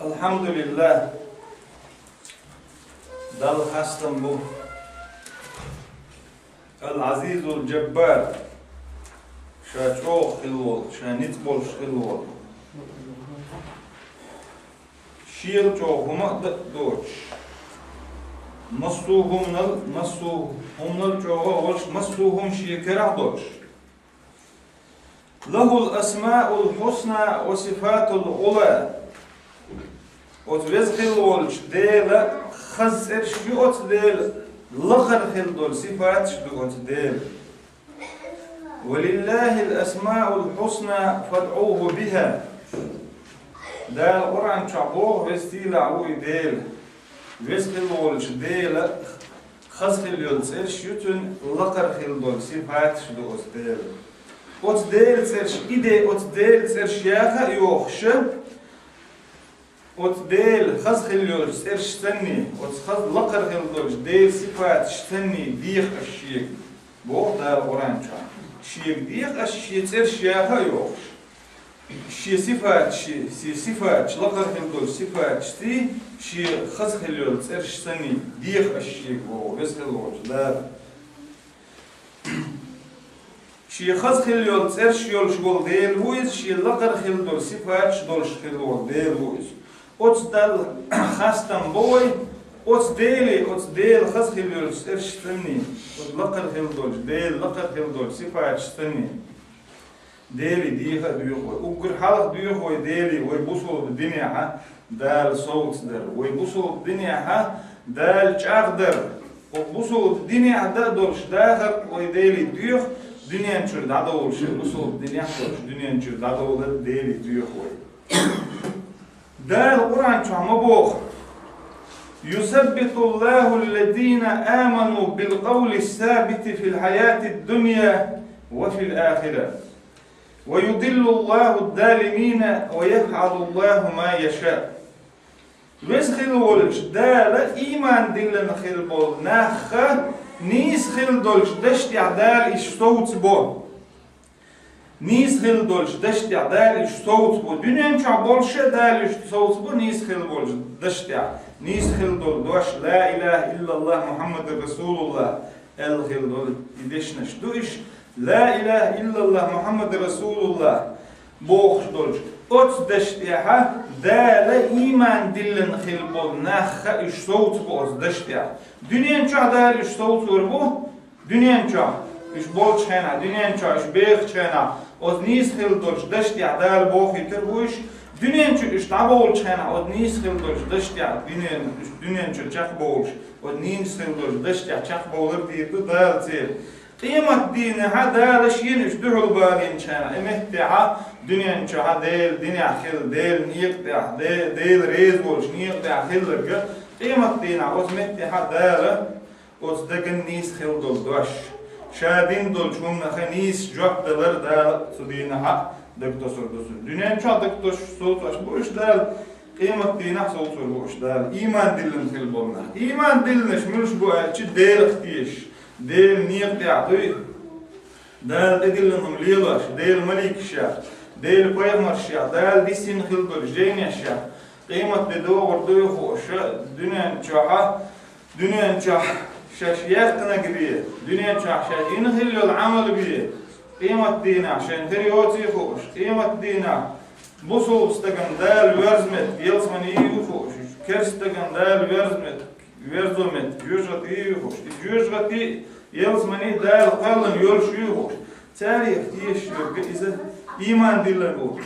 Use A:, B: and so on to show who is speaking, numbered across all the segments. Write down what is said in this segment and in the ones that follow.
A: Elhamdülillah. Dal hastam bu. El-Azizul Cebbar. Şa çok hilvol, şa nit bol hilvol. Şiir çoğuma doç. Massuhumnal çoğu olş, massuhum şiirkerah doç. Lahul esma'ul husna ve sifatul ula. Ot vezhil olş, deyla khaz erşi ot deyla. لغر خلدول صفات شدوت ديل ولله الأسماء الحسنى فادعوه بها دال قرآن شعبوه وستيل عوي ديل وستيل ديل خز خليول سيرش يتن لغر خلدول صفات شدوت ديل ot ديل سيرش إيدي ot ديل سيرش ياخا يوخش ot değil khaz khilyor serştenni ot khaz laqar khilyor değil sifat ştenni diyh aşyek bu da orança şiyek diyh aşyek serşyaha yok şi sifat laqar khilyor sifat şti şi khaz khilyor serştenni diyh aşyek bu veshelor da şi khaz khilyor serşyol şgol değil bu şi laqar khilyor sifat şdol şkhilyor değil bu Ot dal hastam boy, ot del khaz khilyor serştenni, ot laqar khildol, del laqar khildol sifat ştenni. Deli diha duyuq, ugur halq duyuq deli, ve busul dünya dal soğutsdır, ve busul dünya dal çağdır. O busul dünya da dolş dahar, ve deli duyuq, dünyanın çırda da olş, busul dünya dolş, dünyanın çırda da olur deli duyuq. دار القرآن مبوخ يثبت الله الذين آمنوا بالقول الثابت في الحياة الدنيا وفي الآخرة ويضل الله الظالمين ويفعل الله ما يشاء ويسخل ولش دال إيمان دلن خلبول ناخ نيس خلدولش دشت عدال اشتوت بو Niz xil dolş dıştya dal iş soğut bu dünyanın çabolşa dal iş soğut bu niz xil bolş dıştya niz xil dol doş la ilahe illallah Muhammed Resulullah el xil dol ideşneş du iş la ilahe illallah Muhammed Resulullah boğ dolş ot dıştya ha dal iman dilin xil bol nakh iş soğut bu dıştya dünyanın çadal iş soğut bu dünyanın çad iş bol çena dünyanın çad iş beğ çena od niz khildolsh dashti adal bokhiter bush dünyen chu ishtabol chana od niz khildolsh dashti dünyen chu chaq bolsh od niz khildolsh dashti chaq bolur diýdi dal zel qiyamat dini hadal shin ishduhul balin chana emehtiha dünyen chu hadal dünya khil del niqta del rez bolsh niqta khilga qiyamat dini od mehtiha dal od dagan niz khildol dash Şadin dolçum nahanis jokdalar da sudina ha doktor dosun. Dünyanın çadık doş soğut baş bu işler kıymet dina soğut bu işler iman dilin fil bolna. İman dilin şmulş bu açı değil ihtiyaç. Değil niyet yağdı. Değil dilin umliyalar, değil malik şah, değil peygamber şah, değil disin fil dol jeyne şah. Kıymet de doğru hoş. Dünyanın çah شاشياتنا كبير دنيا شاشين هلو العمل بيه قيمة دينا عشان هريوتي خوش قيمة دينا بصوب استقن دال ورزمت يلسمن يخوش كرس استقن دال ورزمت يوجد يخوش يوجد يلسمن دال قلن يولش يخوش تاريخ تيش إذا إيمان دلن بو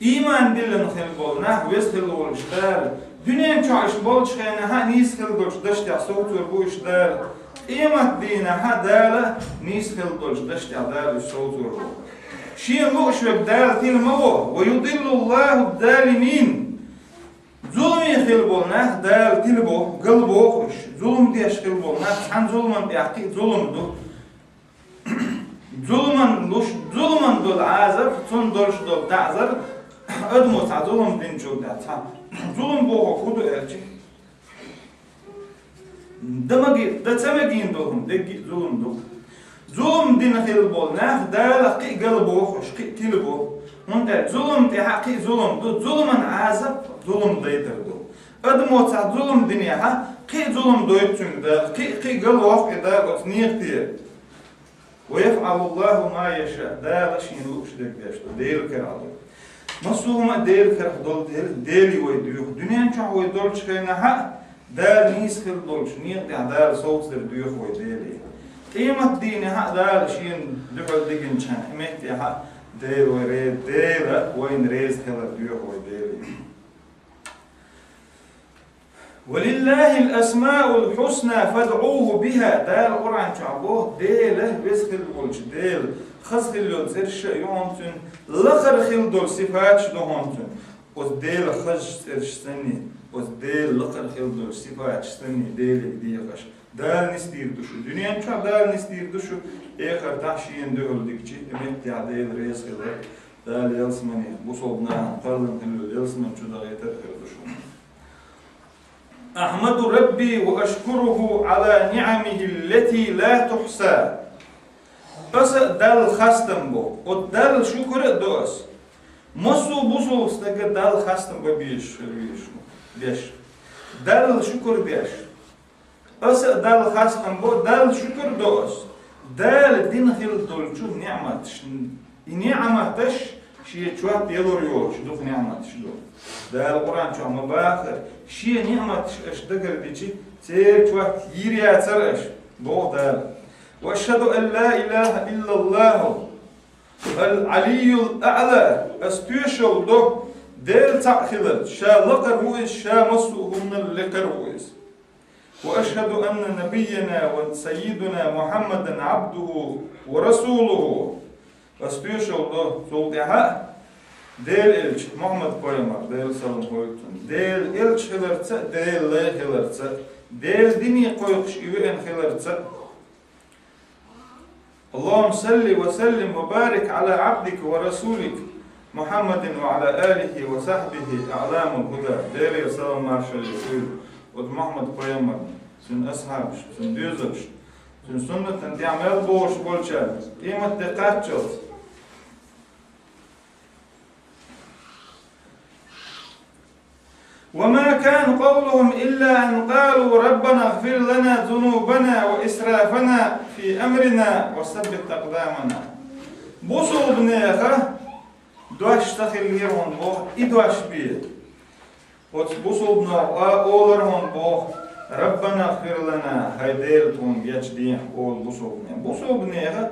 A: إيمان دلن خل بول نه ويسخل ولش دال Dünyanın çağış bol çıkayına ha niz khildolsh dashti soğutur bu işler. Qiyamat dina ha dala niz khildolsh dashti dal soğutur bu. Şiin bu işvek dal tilma bu. Ve yudillullahu zalimin. Zulmi khilbol nah dal tilbo qalbo xoş. Zulm diye khilbol nah san zulman biaqi zulmdu. Zulman dol azab tun dolsh dol ta'zar. Ödmü ta zulm din çoğda ta. Zulm boğa kudu erçi. Da temegin dolhum de zulm do. Zulm din khil bol nah dal qi qalbo xoş qi tilbo. هند ظلم تحقي ظلم دو ظلمن عذاب ظلم ديتر دو أدمو تاع ظلم دنيا ها قي ظلم دويتشن دا قي قل وقت دا نيختي ويفعل الله ما يشاء دا لشين لوش دك داشتو ديل كرالو مصوما ديل كرح دول ديلي ويدوك دنيا نشوح ويدول شكينا ها دا نيس خل دولش نيختي دا صوت در دوخ ويديلي قيمة ديني ها دا لشين دفع ديجن شان امهتي ها ديل وريد ديل وين ريز خل دوخ ويديلي ولله الأسماء الحسنى فادعوه بها دا القرآن شعبوه ديله بس خل دولش ديل خز خل زرش يونتن لخر خل دول صفات شدوهونتن وديل خز سرشتني وديل لخر خل دول صفات شتني ديل ديقش دال نستير دوشو دنيا نشا دال نستير دوشو اخر تحشين دول ديكشي امتي عديل ريس خل دال يلسمني بوصوبنا قلن خلو يلسمن شو دغيتر خل دوشو أحمد ربي وأشكره على نعمه التي لا تحصى بس دال خستم بو ودال شكر دوس مصو بوصو استك دال خستم بو بيش دال شكر بيش بس دال خستم بو دال شكر دوس دال دين خيل دول شو نعمة تش شيء شوات يلور يوش دوك نعمة شدو ده القرآن شو عم باخر شيء نعمة اشتغل بيجي تير شوات يريا ترش بو ده وأشهد أن لا إله إلا الله العلي الأعلى استيشل دو ديل تأخذ شا لقر ويس شا مسوه من اللقر ويس وأشهد أن نبينا وسيدنا محمدا عبده ورسوله استيشل دو زولدها ديل إلش محمد قيمر ديل سلام قيمر ديل إلش خلرت ديل لا خلرت ديل ديني قيقش إيوين خلرت اللهم صل وسلم وبارك على عبدك ورسولك محمد وعلى آله وصحبه أعلام الهدى ديل سلام مارشال يقول ود محمد قيمر سن أصحابش سن ديوزش سن سنة أنت عمل بوش بولشال قيمة دقاتشوت وما كان قولهم إلا أن قالوا ربنا اغفر لنا ذنوبنا وإسرافنا في أمرنا وثبت أقدامنا بوصل بنيخة دواش تخيل هون بوه إدواش بيه بوصل بنيخة أولرهم بوه ربنا اغفر لنا هيدير تون يجدين أول بوصل بنيخة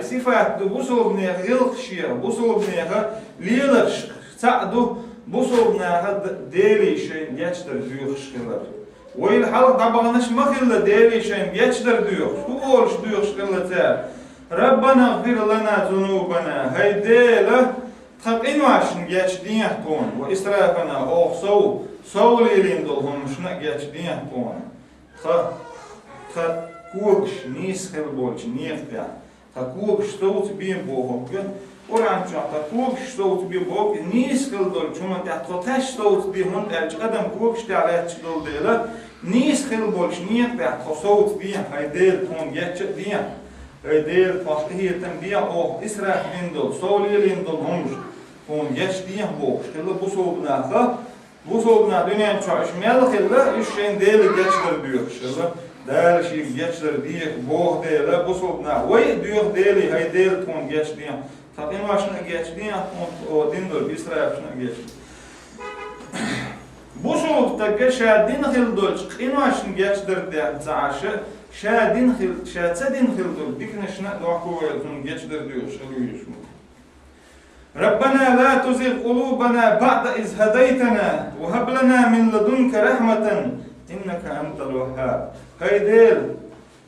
A: صفات بوصل بنيخة يلخشير بوصل بنيخة ليلخش تعدو بوصلنا هاد ديلي شيء يشتر ديوخ شكلر ويل حلق طبعاًش مخلة ديلي شيء يشتر ديوخ شو قولش ديوخ شكلة تاع ربنا اغفر لنا ذنوبنا هاي ديلة تقينو عشان يشدين تون وإسرافنا أو صولي ليندلهم شنق يشدين تون كوكش نيس خلبولش نيختع كوكش توت بين بوهم وران شاطر كوك شتوت بي بوك نيس خلدول شوما تحت شتوت بي هون قدم كوك شتعلات شتول ديلا نيس خلبولش نيت تحت صوت بي هيديل تون يتش دي هيديل فاحتيه تنبيع او اسراف ليندول سولي ليندول همش تون يتش دي بوك خلا بوصوبنا دنيا شاش ميل خلا يشين ديل يتشدر بيوك شلا دال شي يتشدر دي بوك ديلا بوصوبنا وي ديوك ديلي هيديل تون يتش دي تقين واشنا جيشدين أو ديندول بيسرا واشنا جيش بوشو تجا شادين خل دولش قين واشنا جيش درد زعاشة شادين خل شاتسدين خل دول ديكنشنا دوحكو ويلتون جيش درديوش خلويش ربنا لا تزغ قلوبنا بعد إذ هديتنا وهب لنا من لدنك رحمة إنك أنت الوهاب هيديل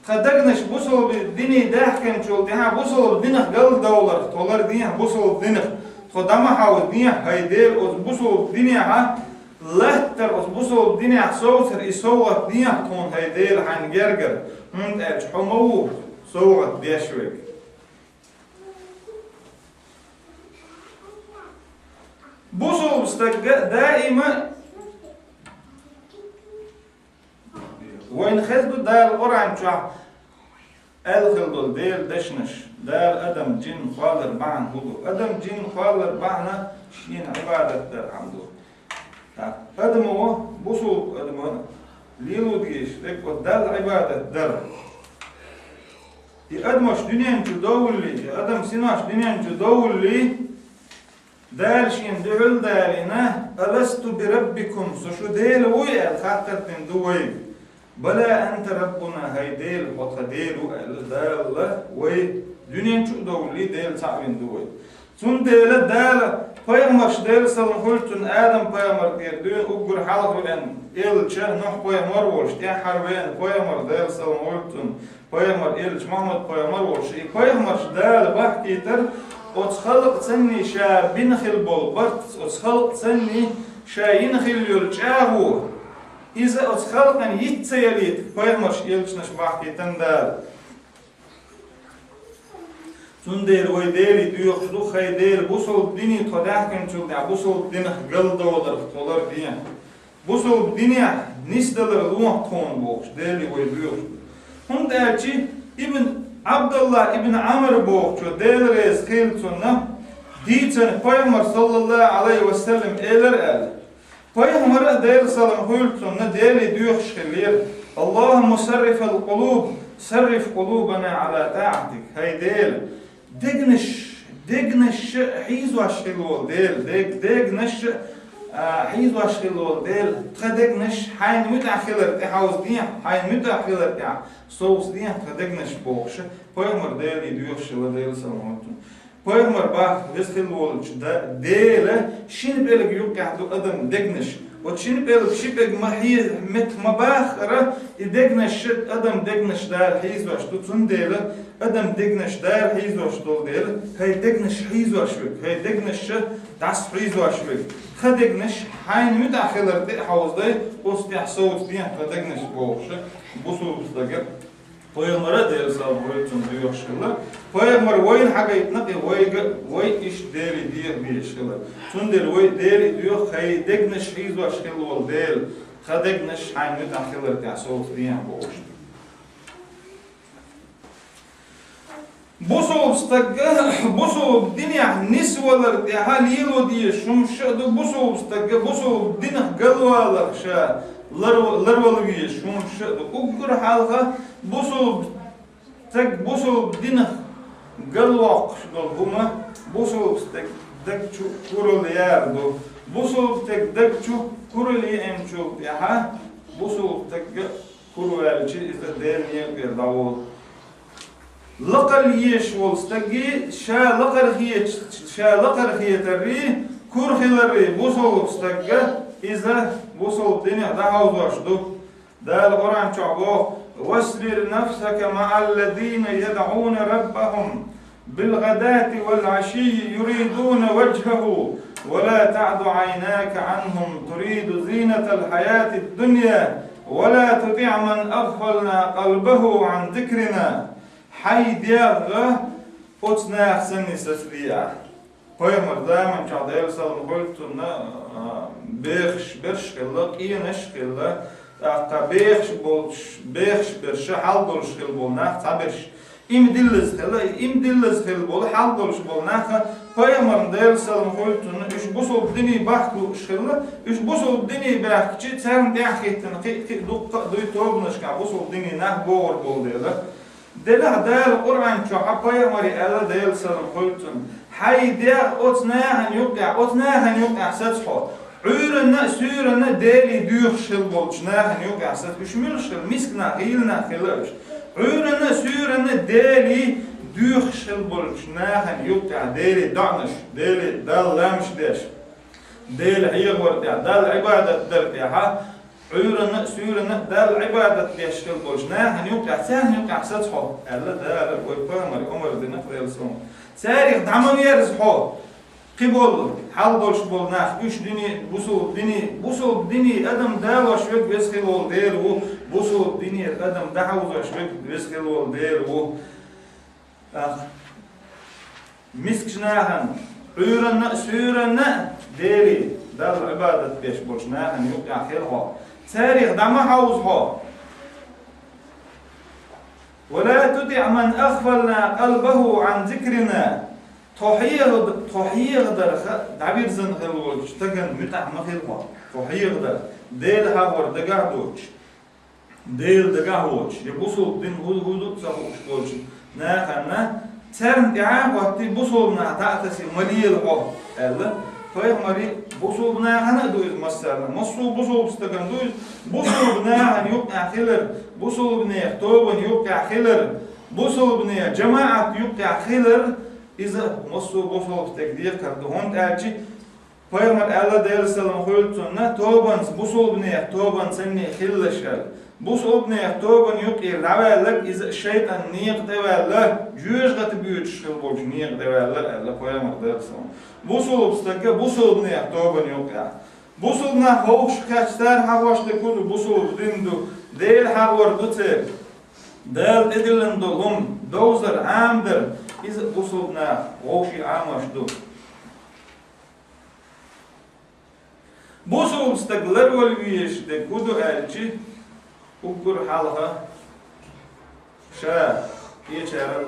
A: خدقنش بوصل بالدنيا داحكن شو ديها بوصل بالدنيا قل دولار ديها بوصل بالدنيا خدامة حاول ديها هيديل بوصل بالدنيا ها لهتر بوصل بالدنيا صوتر يصوت ديها تون هيديل عن جرجر من أج حمو صوت بيشوك بوصل بستق دائما وين خذوا ده القرآن شو الخلدل ديل دشنش دار أدم جن خالر بعن هدو أدم جن خالر بعنا شين عبادة در حمدو أدم هو بوسو أدم هو ليلو ديش تكو دال عبادة در أدمش دنيا تدولي أدم سناش دنيا تدولي دال شين دعل دالنا ألست بربكم سشو ديل ويا الخاطر تندوي بلا أنت ربنا هاي ديل وتديل دال وي دنيا تدولي ديل صعبين دوي ثم ديل دال فيغمرش ديل سلم خلتن آدم فيغمر دير دون أقر حلق ولن إلش نوح فيغمر ولش تين حربين فيغمر ديل سلم خلتن فيغمر إلش محمد فيغمر ولش فيغمرش دال بحكي تر وتخلق تسني شا بنخل بالبرت وتخلق تسني شا ينخل يرجعه إذا أتخلق أن يتسيليت فيغمرش إلش نش بحكي تندال تندير ويديري ديوخ دوخ هيدير بوصل ديني تداح كن تشوف بوصل دينه قلده ودر تولر دين بوصل دينه نسدلر لوح تون بوخش ديري ويديوخ هم دارشي ابن عبد الله ابن عمرو بوخش دير ريس خيل سنة ديتن پیغمبر صلى الله عليه وسلم إلر پیغمبر دير سلام خيل سنة ديري ديوخ شخلير اللهم صرف القلوب صرف قلوبنا على طاعتك هاي دير دقنش حيزو أشخلول ديل دقنش حيزو أشخلول ديل تخدقنش حين متأخلر تحاوز دين حين متأخلر تح صوص دين تخدقنش بوخش پیغمبر ديل يدوخش وديل سلامتون پیغمبر باخ وسخلول ديل شين بيلق يوقع دو أدم دقنش وتشين بيلق شبك محيز مت مباخرة يدقنش أدم دقنش دار حيزو أشتوتون ديل أدم دقنش دار حيزو أشتول ديل هاي دقنش حيزو أشوك هاي دقنش داس حيزو أشوك خدقنش حين متأخلر تحاوز دي وستح صوت دين خدقنش بوخش بوصو بصدقر پیغمبر ديل صاحب ويتون ديوخ شلا پیغمبر وين حاجة يتنقي وي إيش ديلي دير بيشلا تندل وي ديلي ديوخ هاي دقنش حيزو أشخل والديل خدقنش حين متأخلر تحصوت دين بوخش بوسو الدنيا نسوة ليلو دي شمش بوسو بستقى بوسو الدنيا قلوة لخشا لرولوية شمش أقر حالها بوسو الدنيا قلوة قشدل هما بوسو بستقى دكتو كورولي ياردو بوسو بستقى دكتو كورولي انشو ياها بوسو بستقى كورولي يالشي إذا دين يقر داول لقر يش والستجي شا لقر هي تري كور خلري بوصل استجى إذا وصل الدنيا ده عاوز دو ده القرآن شعبه واصبر نفسك مع الذين يدعون ربهم بالغداة والعشي يريدون وجهه ولا تعد عيناك عنهم تريد زينة الحياة الدنيا ولا تطع من أغفلنا قلبه عن ذكرنا حيديغ أتنا أحسن سسريع پیغمبر دائما چادر سال قلتنا برش خلا إينش خلا أقا بيخش برش حال برش خل بولنا تعبرش إم دلز خل بول حال برش بولنا پیغمبر دائما سال قلتنا إيش بوصل الدنيا بحكو شخلا إيش بوصل الدنيا بحكي تسرم دعخيتنا دوي توبنش كا بوصل الدنيا نه بور بول ديلا دله دال القرآن شو حبايا مري ألا دال سلام قلتن حي دير أتناهن يقع سطحه عيرنا سيرنا دالي ديوخشل بولشناهن يقع سطح مش ملشل مسكنا غيلنا خلاش عيرنا سيرنا دالي ديوخشل بولشناهن يقع دالي دعنش دالي دال لامش داش دالي هيغور دال عبادة درتها عيرنا سيرنا دال عبادة بيشكل بوجناه هنيوقع هنيوقع سطحه ألا دال ويبامر عمر دينك ديال سون ساري دعمم يرزحه قبول حال دولش بولناخ إيش ديني بوصل ديني أدم دال وشوك بيسخل والدير و بوصل ديني أدم دعوز وشوك بيسخل والدير و مسكناهن عيرنا سيرنا ديري دال عبادة بيش بوجناه هنيوقع خيرها تاريخ دعما حوزها ولا تطع من أغفلنا قلبه عن ذكرنا توحيد در تعبير زن خلوش تكن متع مخلوق توحيد در ديل هاور دقعدوش ديل دقعوش يبصل دين هدو تصحوش قولش ناخنا ترن تعاب وقت بصلنا تعتسي مليل قو ألا فيغمري بصل بناهنا دوز مسالنا مصو بصل بستكن دوز بصل بناهن يقع خلر بصل بناه توبن يقع خلر بصل بناه جماعة يقع خلر إذا مصو بصل بستكدير كرده هون تأجي فيغمر ألا دير السلام خلطنا توبن بصل بناه توبن سني خلشل بصل بناه توبن يقع دعوالك إذا الشيطان نيق دوالله جوج غتبيوت شخل بولش نيق دوالله ألا فيغمر دير السلام بصل بستكه بصل بناه توبن يقع بصل بناه خوش كاشتار حواش تكون بصل بدندو ديل حوار دوتر دال إدلن دولهم دوزر عامدر إذا بصل بناه خوشي عامش دو بصل بستقلر والويش تكودو ألشي وقر حالها شا يشارل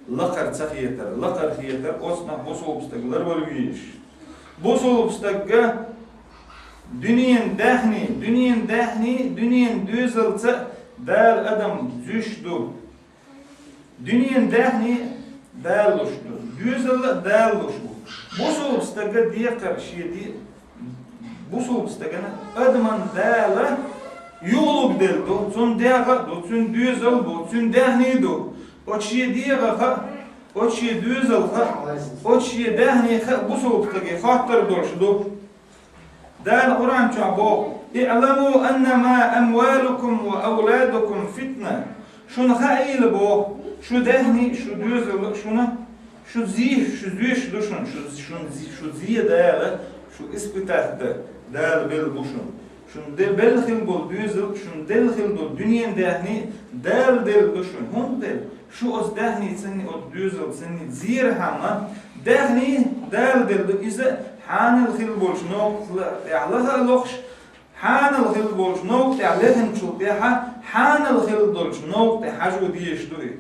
A: لقر تخيتر لقر خيتر أصنع بصل بستقلر والويش بصل بستقه دنيا دهني دنيا دوزل دال أدم زشدو دنيا دهني دال لشدو دوزل دال لشدو بصل بستقه ديقر شي دي بصل بستقه أدمن دال يولوب دلدو تون داغا دو تون دوزل دو تون دهني دو وشي ديغا وشي دوزل وشي دهني بصل بستقه خاطر دولشدو دال القرآن شعبو اعلموا أنما أموالكم وأولادكم فتنة شون خائل بو شو دهني شو دوزل شو زيش دوشن شو زي دال شو اسبتاه دال بالبوشن شون دل بالخل بول دوزل شون دلخل بول دنيا دهني دال دوشن هم دل شو أز دهني سني أو دوزل سني زير هما دهني دال إذا حان الخل بولش نوك تعلها لوخش حان الخل بولش نوك تعلهن شو تيها حان الخل بولش نوك تحجو ديش دوي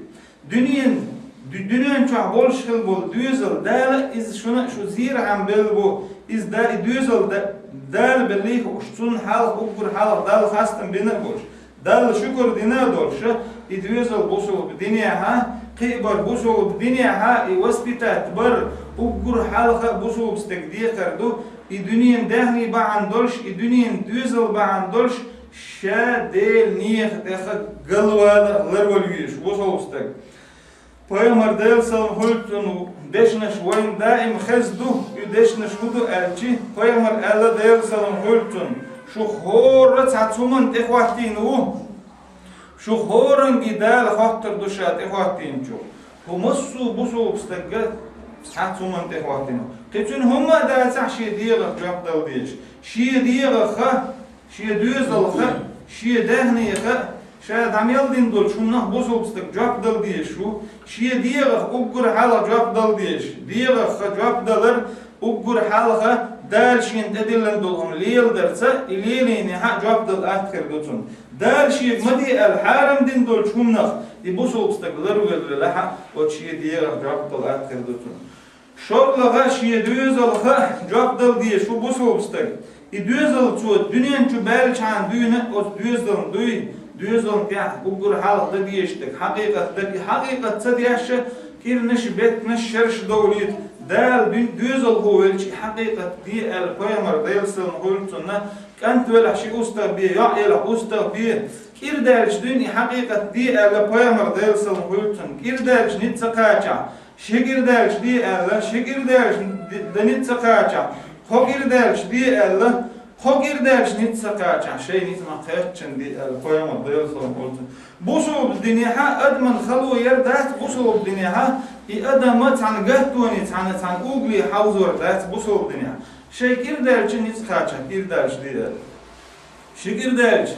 A: دنيا شو بولش خل بول دوزل دال إز شو زير عم بلبو إز دا دوزل دال بليه وشتون حال أكبر حال دال خاصة بينر بولش دال شكر دينا دولش يدوزل بوصل بدنيا ها قيبر بوصل بدنيا ها يوسبيتات بر أكبر حالها بوصل بستقديه كردو الدنيا دهني بعن دولش الدنيا دوزل بعن دولش شا ديل نيخ تاخد قلوانا لرولويش بوصل بستق فايمر ديل سلام هلتنو دشنش وين دائم خزدو يدشنش هدو ألجي فايمر ألا ديل سلام هلتن شو خورت عطومن تخواتينو شو خورن جدال خاطر دوشات إخواتين شو ومصو بوصو بستقل عطومن تخواتينو قيتون هما دا تعشي ديغة جاب دوديش شي ديغة خا شي دوزل خا شي دهني خا شا دعميل دين دول شو نه بوصو بستق جاب دوديش شو شي ديغة أقر حالا جاب دوديش ديغة خا جاب دلر أقر حالا دال شين تدلن دولهم ليل درسا إليليني حق جاب دل أتكر دوتون دال شي مدي الحارم دين دول شومنخ يبوصو بستقلر وغللها وشي ديغة جاب دل أتكر دوتون شغلها شي دوزلها جاب دل دي شو بوصو بستق يدوزل شو دنيا شو بالش عن دينا أو دوزل كيا أقول حالك ده ديشتك حقيقة تديش كير نش بيت نش شرش دوليت دال دوزل هو الشي حقيقة دي القيمر ديل سلم قلتنا كنت ولا شيء أستبيه يعيل أستبيه كير دالش دني حقيقة دي القيمر ديل سلم قلتن كير دالش نتسقاچا شكر دالش دي شكر دالش دنتسقاچا خير دالش دي خير دالش نتسقاچا شيء نتما خيرچن دي القيمر ديل سلم قلتن بوصو بالدنيا أدمن خلو يردات بوصو بالدنيا أدمت عن قهتوني عن أوغلي حوزور دات بوصو بالدنيا شيء كير دالش نتسقاچا كير دالش دي شكر دالش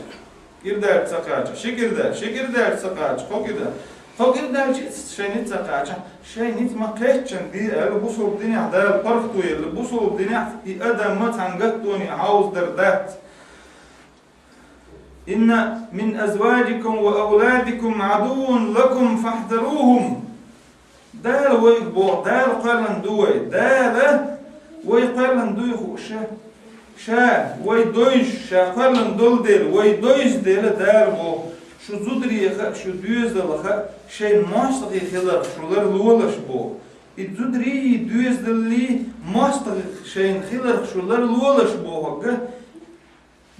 A: كير دالش سقاچا شكر دالش سقاچا خير دالش شيء نتسقاچا شيء نتما خيرچن دي بوصو بالدنيا دا الفرق اللي بوصو بالدنيا أدمت عن قهتوني حوز دردات inna min azwajikum ve evladikum aduvun lakum fahdharuhum. Dal way bo dal qalan duwe dal way qalan duwe khusha sha way doish sha qalan dol del way doish del dal bo şu zudriye şu düzdalha şey maslı khilar şular luwalash bo zudri düzdalli maslı şeyin khilar şular luwalash bo haga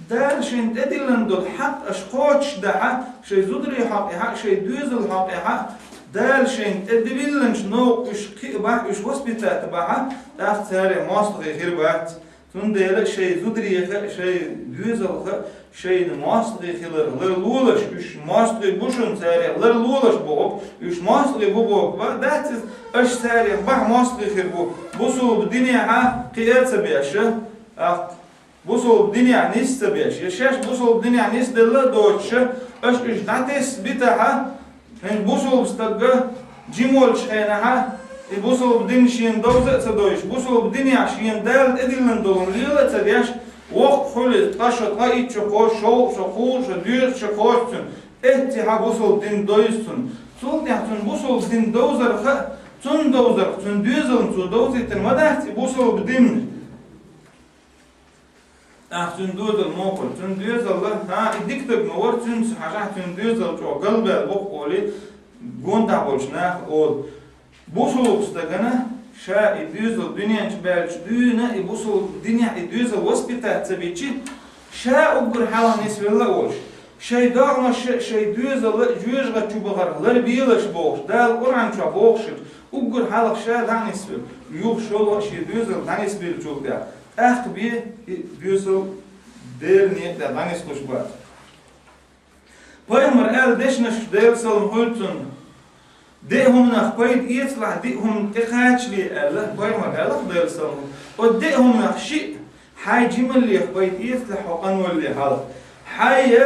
A: dal şeyin edilen dol hak ashqoch da şey zudri haq şey düzdal haq دال شين تدبيلن شنو إيش كيبا إيش وسبيتا تبعها تختار ماستر غير بعد تون دال شيء زودري شيء دوزل شيء ماستر غير لولش إيش ماستر بوشن ساري لولش بوب إيش ماستر بوب بعد إيش ساري بح ماستر غير بوب بوصل بالدنيا ها قيادة سبيعشة بوصل بالدنيا نيس سبيعش يشاش بوصل بالدنيا نيس دلا دوتش إيش ناتس بتاعها hen busol staga jimol shaynaha busol din shin dawza tsadoish busol din yashin dal edilen dolum lila tsadish waq khul tasha qait chqo show shqur shdir shqotun ettiha busol din doistun sul yahtun busol din dawzar kha tun dawzar tun düzeln zu dawziten madaht busol din tun düzel mokol tun düzel ha diktab mawar tun haja tun düzel to qalba boqoli gonda bolshna od busul stagana sha düzel dünyanç belç düne busul dünya düzel hospital tabici sha ugur halan isvilla olsh şey dağma şey düzel jüjga tubagarlar bilash box dal quran cha box ugur halaq sha dan isvil yuq shol şey düzel dan isvil jogda Ахби düzel der niyetler danis kuşbat. Payamar el deşneş der salım hultun. Dehum nach payid iyetlah dehum teqaçli el payamar el der salım. O dehum nach şi hay cimli payid iyetlah hoqan wali hal. Hay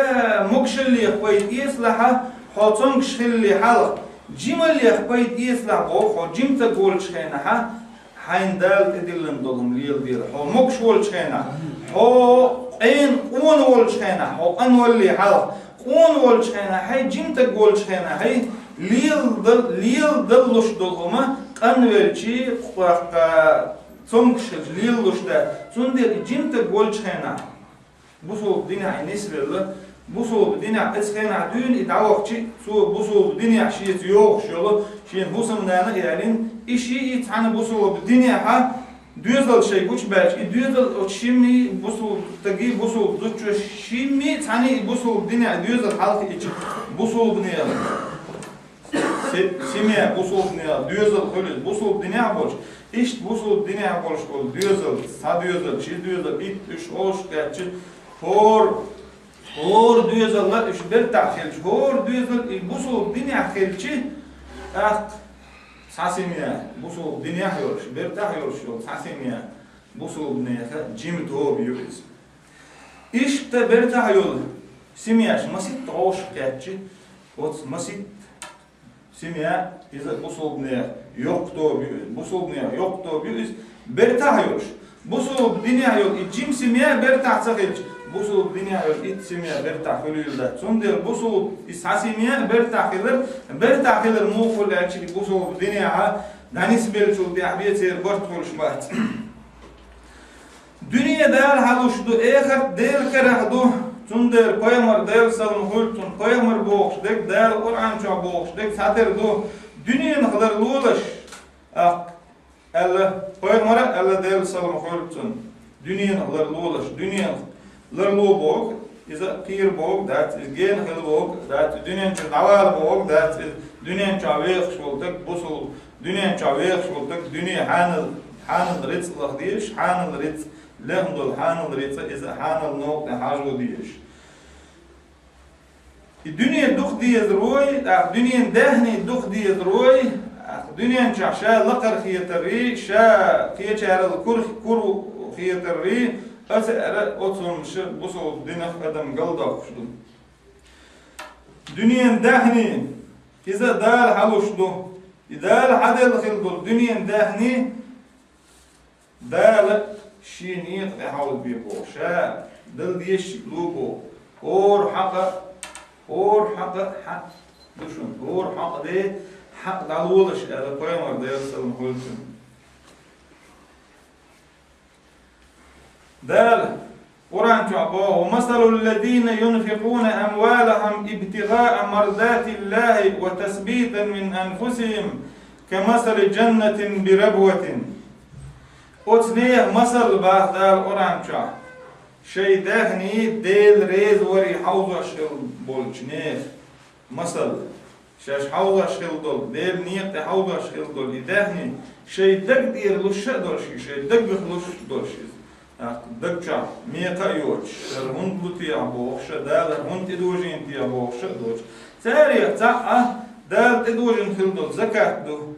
A: mukshli payid iyetlah hoton kshli hal. Cimli payid iyetlah o cimta gol chayna Haindal edilen dolum liyel dir. Ho moksh wol chayna. Ho ein un wol chayna. Ho an wali hal. Un wol chayna. Hay jimta gol chayna. Hay liyel dal lush doluma qanvelchi tsongsh liyel lushda. Sundir jimta gol chayna. Busul dina inisvella. Busul dina etchayna dün idawaqchi su busul dina shiyet yoq sholo. Shin husamnana yani işi tane busul dünya ha düzel şey güç belki düzel o şimdi busul tagi busul duçu şimdi tane busul dünya düzel halk için busul dünya Simya busul dünya düzel öyle busul dünya boş işte busul dünya boş ol düzel sa düzel şey düzel it üç hoş gerçi hor düzeller iş bir tahil hor düzel busul dünya helçi Sasimiya, busul dünya yorş, bertah yorş yol, sasimiya, busul dünya jim doğu büyüyüz. İşte bertah yol, simiyaş, masit doğuş kâtçı, ot masit, simiya, iza busul dünya yok doğu büyüyüz, busul dünya yok doğu büyüyüz, bertah yorş. Busul dünya yol, jim simiya bertah sakilç, busul dünya yol, it simiya bertah yoluyla. Sondur busul sasimiya bertah hilir muğful elçili busul dünya danis belçul diabiyet ser bort konuşmat. Dünya dal haluşdu ehar del karahdu sondur payamar del salım hultun payamar boğuş dek dal Kur'an ça boğuş dek satırdu dünyanın kadar lulaş. Allah payamara Allah del salım hultun dünyanın kadar lulaş dünyanın Lerlo bog is a clear bog that is gain hill bog that dünyan çaval bog that is dünyan çavek şoltak busul dünyan çavek şoltak dünya hanıl ritz lagdiş hanıl ritz lehndol hanıl ritz is a hanıl nokta hajgo diş dünya duh diye roy dünyan dehni duh diye roy dünyan çaşa laqar khiyatri şa khiyachar kur khiyatri Asera oturmuş busul dinah adam galda kuşdum. Dünyanın dahni iza dal haluşdu. İdal hadel khildul dünyanın dahni dal şiniyet havul bi boşa dal diyeş lugo Hor haqa haq. Düşün. Hor haq de haq daluluş. Ala Peygamber sallallahu aleyhi ve sellem. Dal Kur'an çaba ve masalul lezine yunfikun amwalahum ibtigaa mardatillahi ve tasbitan min anfusihim kemasal cennetin bi rabwatin. Otne masal ba'dal Kur'an çaba. Şey dehni del rez veri havza şil bolçne. Masal şaş havza şil dol del niyet havza şil dol dehni şey degdir luş dorş şey deg luş dorş. Dagcha meka yoch hund lutia boch dal hund edojin tia boch doch tari ta dal edojin hildol zakat do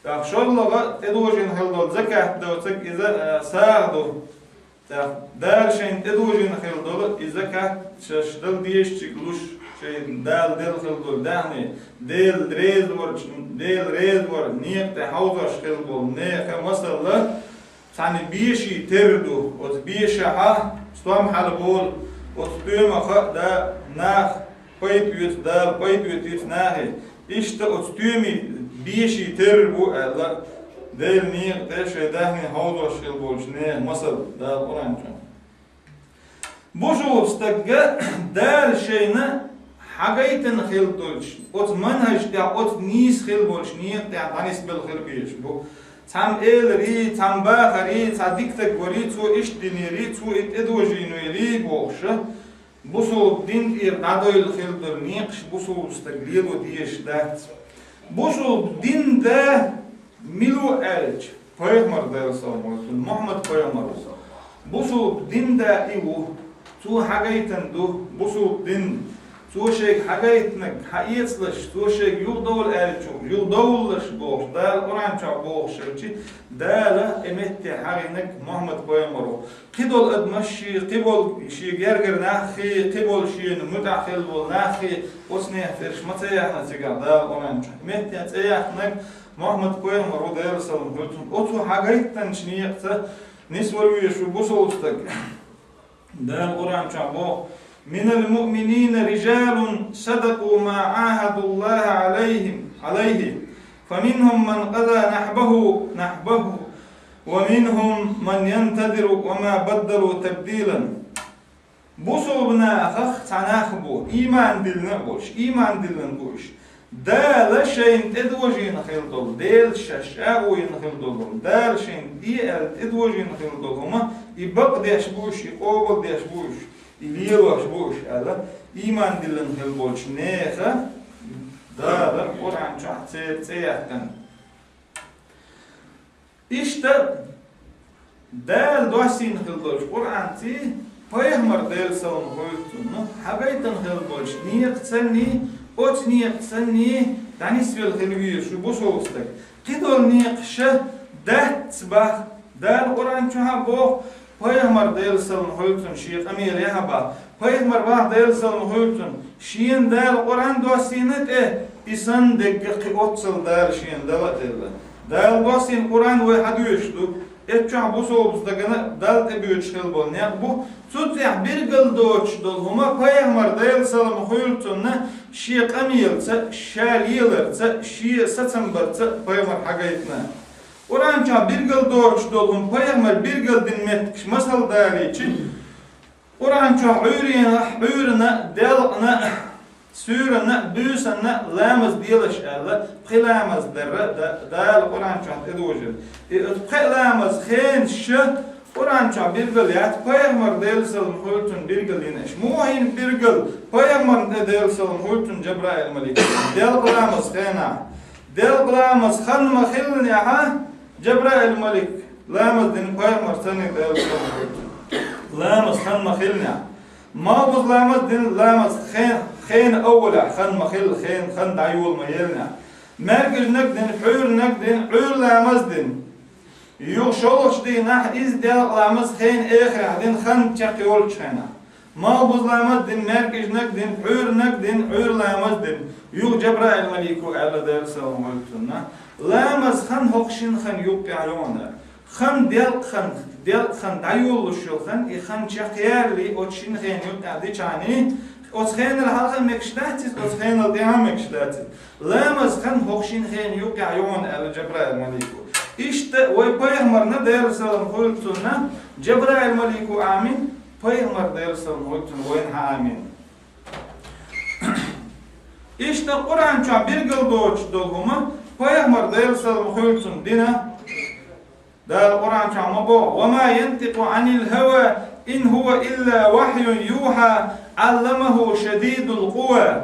A: ta shollaga edojin hildol zakat do tak iza saado ta dal shin edojin hildol zakat shadal diyesh chiklush şey dal del hildol dahni del rez vor niyet hawza hildol ne masalla Sani bieshi terdu, ot biesha ha, stom halbol, ot tüma ha da nach, paytüt da paytüt nahi. İşte ot tümi bieshi terbu Allah del ni deşe dahni havza şilbolş ne masal da oranca. Bu jostagga dal şeyne hagayten khildolş, ot manhaj da ot nis khilbolş niyet da tanis bil khirbiş bu. Tam elri, tam bahari, sadiktek veri, tu iştiniri, tu edojiniri boğuşa. Bu soğuk din dadoyl khildir niqş, bu soğuk staglilu diyeş dat. Bu soğuk dinde milu elç. Peygamber sallallahu Muhammed Peygamber. Bu soğuk dinde ivu, tu hagayten du, bu soğuk din. Tu şey hagayetnek, hayetslaş, tu şey yuldol elçu, yuldollaş boğuş, dal orança boğuşçı, dala emetti harinek Muhammed Peygamberu. Qidol admaşi, qibol şi gerger nahi, qibol şi mutakhil bol nahi, osne ferş matayahna sigar dal orança. Emetti atayahnek Muhammed Peygamberu dal sallam gültün. Otu hagayetten şniyekta nisvaluye şu bu soğustak. Dal orança boğuş. من المؤمنين رجال صدقوا ما عاهدوا الله عليه فمنهم من قضى نحبه ومنهم من ينتظر وما بدلوا تبديلا. Bu sobna akh tanahbu iman dilne boş iman dilne boş dal şeyin edvojin khildol del şaşa oyin khildol dal şeyin diğer edvojin khildol ama ibaq deş boş qobol deş boş İliyorlar bu iş ala iman dilin hilbolç neha da Kur'an çahtiyattan işte dal dosin hilbolç Kur'an ti Peygamber del sallam koytunu hagaytan hilbolç niyet sanni ot niyet sanni tanisvel hilbiy şu bu soğustak qidol niyetşa datsbah dal Kur'an çaha Peygamber del sallam koytun şeyh amir yahba Peygamber bah del sallam koytun şeyin dal Kur'an dosinet isan dekki otsal dal şeyin dal della dal dosin Kur'an ve hadiyüştu etçah bu soğubuzda gana dal tebiyo çıkıl bol ne bu tutya bir gıl doğuç dolhuma Peygamber del sallam koytun şeyh amir şaliyelirse şeyh satsambarsa Peygamber hagayetna Oranca bir gıl doğuş dolgun Peygamber bir gıl dinmetmiş masal değerli için Oranca uyruna, delna, sürüne, düğüsüne lamız diyeliş elle qilamız derre değerli Oranca edojir. Qilamız khen şi Oranca bir gıl yat Peygamber değil sallam hultun bir gıl ineş. Muhin bir gıl Peygamber değil sallam hultun Cebrail malik. Del qilamız khena. Del qilamız khanma khilin yaha Cebrail malik lamaz din Peygamber seni de lamaz khan makhilna ma buz lamaz din lamaz khen awla khan makhil khan dayul mayelna merkez nakdin hur nakdin hur lamaz din yok şoluş din nah iz de lamaz khen akhir din khan chaqyol chana ma buz lamaz din merkez nakdin hur lamaz din yok Cebrail malik ala der sallallahu aleyhi ve sellem lamaz khan hoqshin khan yuqi alona خن ديال خن دايول شو خن يخن شخير لي أوتشين خين يقعد يشاني أوتخين الحلقة مكشلاتي أوتخين الديها مكشلاتي لامز خن هوشين خين يقع يون على جبرائيل المليكو إشت ويبيهمرنا دير سلام خلتنا جبرائيل المليكو آمين بيهمر دير سلام خلتنا وين آمين إشت القرآن شو بيرجل دوتش دولهما بيهمر دير سلام خلتنا دينا ده القرآن شو مبو وما ينطق عن الهوى إن هو إلا وحي يوحى علمه شديد القوى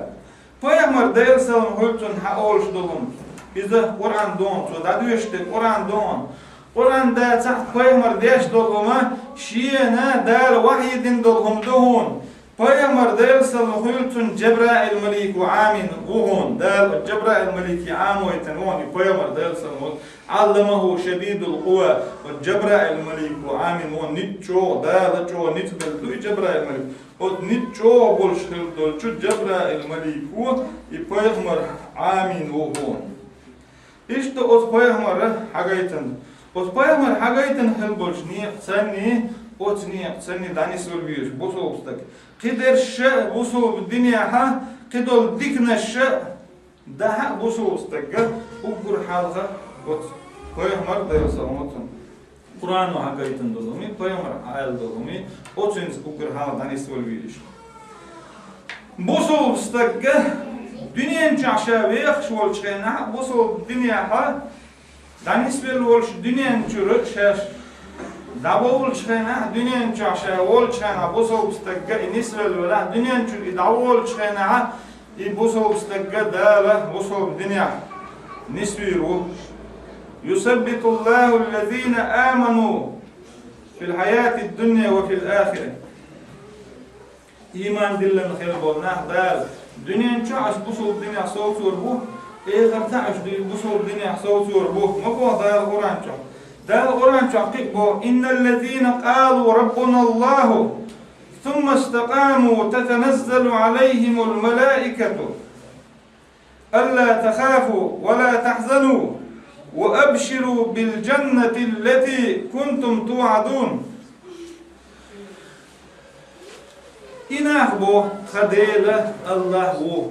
A: بيهمر دير سلام خلتنا حاولش دولهم إذا قرآن دون شو ده دوشت قرآن دون قرآن ده تحت بيهمر ديش دولهما شينا دار وحي دين دولهم دهون بيهمر دير سلام خلتنا جبرائيل الملك وعامين وهون دار جبرائيل الملك عام ويتنون بيهمر دير سلام علمه شديد القوى والجبرائيل الملك وعامين وهون نتشو دار جو نتبل جبرائيل الملك نتشو بولشل دول شو جبرائيل الملك هو بيهمر عامين وهون إيش تو أس بيهمر حاجيتن أس بيهمر حاجيتن هالبولش سني داني سولفيش بوسو بستك قدر شاء بوسو بالدنيا ها قدر ديكنا الشاء ده بوسو بستك وقر حالها وت بيهمر ده سلامتهم قرآن وحاجيتن دولمي بيهمر عائل دولمي أوتشنز وقر حال داني سولفيش بوسو بستك دنيا نشعشا ويخ شوال شينا بوسو بالدنيا ها داني سولفيش دنيا نشرق شاش داول شخنا دنيا نشاشة وول شخنا بوسو بستجا نسبة ولا دنيا نشوف داول شخنا يبوسو بستجا دالة بوسو الدنيا نسبيرو يثبت الله الذين آمنوا في الحياة الدنيا وفي الآخرة إيمان دلنا خير بولنا دال دنيا نشاش بوسو الدنيا صوت وربو غرتاش بوسو الدنيا صوت وربو ما هو دال القرآن شو ده القرآن تحقيق إن الذين قالوا ربنا الله ثم استقاموا تتنزل عليهم الملائكة ألا تخافوا ولا تحزنوا وأبشروا بالجنة التي كنتم توعدون إنه خديلة الله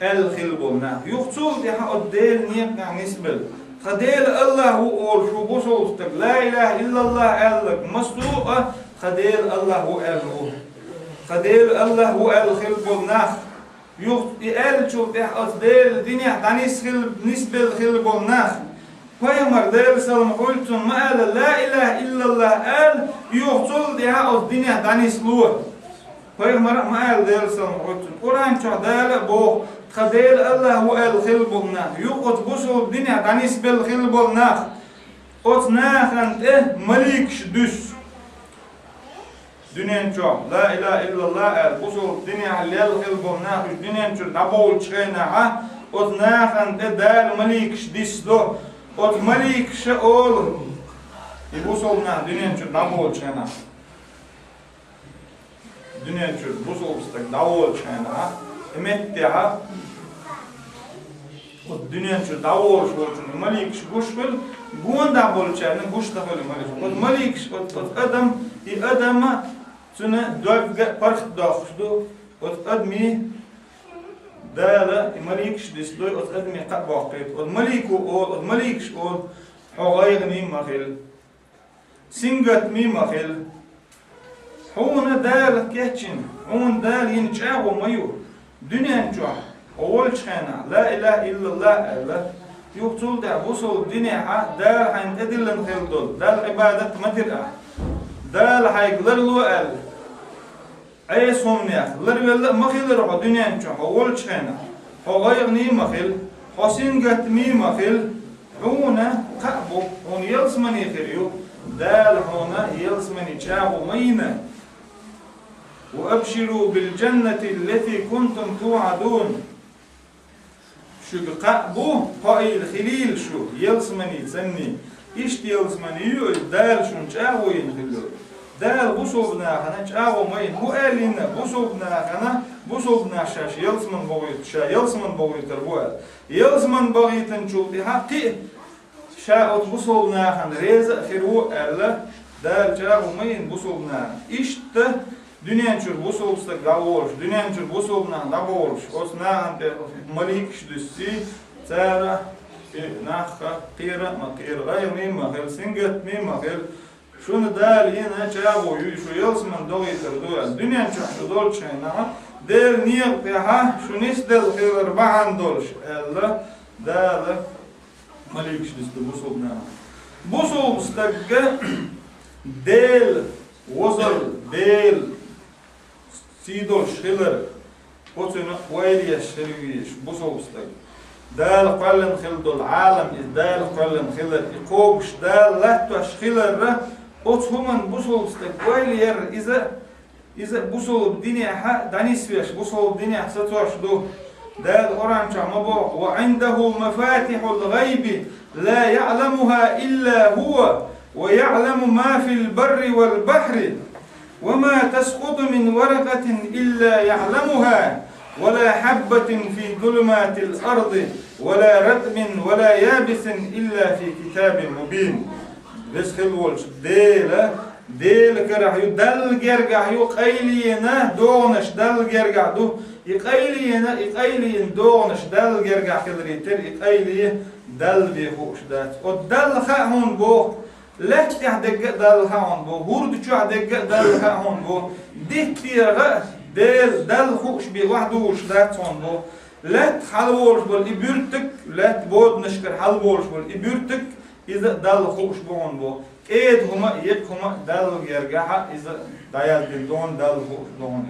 A: الخلبنا يقصد يحق الدين يقع نسبل خديل الله هو شو بوسوستك لا إله إلا الله ألك مسلوقة خديل الله هو أله خديل الله هو الخلب النخ يقال شو تحديل الدنيا تنيس خلب نسبة الخلب النخ فيمر ديل سلم قلتم ما قال لا إله إلا الله قال يقتل دها الدنيا تنيس لوه فيمر ما قال ديل سلم قلتم قرآن شو دال بو خديل الله هو الخلب النخ يقط بوسو الدنيا تنيس بالخلب النخ قط ناخن مليك شدوس دنيا شو لا إله إلا الله بوسو الدنيا اللي الخلب النخ دنيا شو نبول شينا قط ناخن دال مليك شديس دو قط مليك شؤول يبوسو النخ دنيا شو نبول شينا دنيا شو بوسو بستك نبول شينا إمتها الدنيا شو داور شو ملك شو شكل جون دابول شان جوش تفعل ملك أدم أدم سنة دوغ فرخ داخدو أدمي دالا ملك شديس دو أدمي قباقيت ملك شو حغيرني مخيل سنجت مي مخيل هون دال كيتشن هون دال ينشاو مايو دنيا نجوا أول شيء لا إله إلا الله ألا يقتل ده بوصل الدنيا ده هينتدل الخير دول ده العبادة ما ترى ده اللي هيقدر له أل أي سومنيا لر ما خيل روح الدنيا نجوا أول شيء هو غيرني ما خيل حسين قت مي ما خيل هونا قبو هون يلسمني خيريو ده هونا يلسمني شابو مينا وأبشروا بالجنة التي كنتم توعدون شو قابو قائل خليل شو يلسمني تسني إيش يلسمني يو دال شو نشاو ينخلو دال بوصوبنا خنا نشاو مين هو قال لنا بوصوبنا خنا بوصوبنا شاش يلسمن بويت شا يلسمن بويت ربوال يلسمن بويت نشوف حقي شاءت بصولنا خن ريزة خيرو ألا دال جاء ومين بصولنا إشت دنيا نشر بصول استقالورش دنيا نشر بصولنا نبورش أصنا أنت مليك شدسي تارا ناخا قيرة ما قير غير مين ما خير سنجت مين ما خير شون دال هنا جابوا يشو يلس من دوي تردو الدنيا نشر دول شينا دل نيل بها شو نسدل خير أربعة دولش ألا دال مليك شدست بصولنا بصول استقى ديل وزر ديل سيدول شخلر قطنا ويليا شريش بصوبستك دال قلن خلدو العالم دال قلن خلر يقوبش دال لاتو شخلر قطهمن بصوبستك ويليا إذا بصوب الدنيا حق دانيس فيش بصوب الدنيا ستوش دو دال أورانش عمبو وعنده مفاتيح الغيب لا يعلمها إلا هو ويعلم ما في البر والبحر وما تسقط من ورقة إلا يعلمها ولا حبة في ظلمات الأرض ولا رطب ولا يابس إلا في كتاب مبين بس خلولش ديل كرح يدل جرجع يقيلينا دونش دل جرجع دو يقيلين دونش دل جرجع كدريتر يقيلي دل بيخوش دات ودل خاهون بو لك يحدق دل خاهون بو هورد شو يحدق دل خاهون بو ديتيغ دل خوش بي وحدوش دات هون بو لا حلوش بول يبرتك لا بود نشكر حلوش بول يبرتك إذا دل خوش بون بو إيد هما يك هما دل يرجع إذا دايل دون دل خوش دون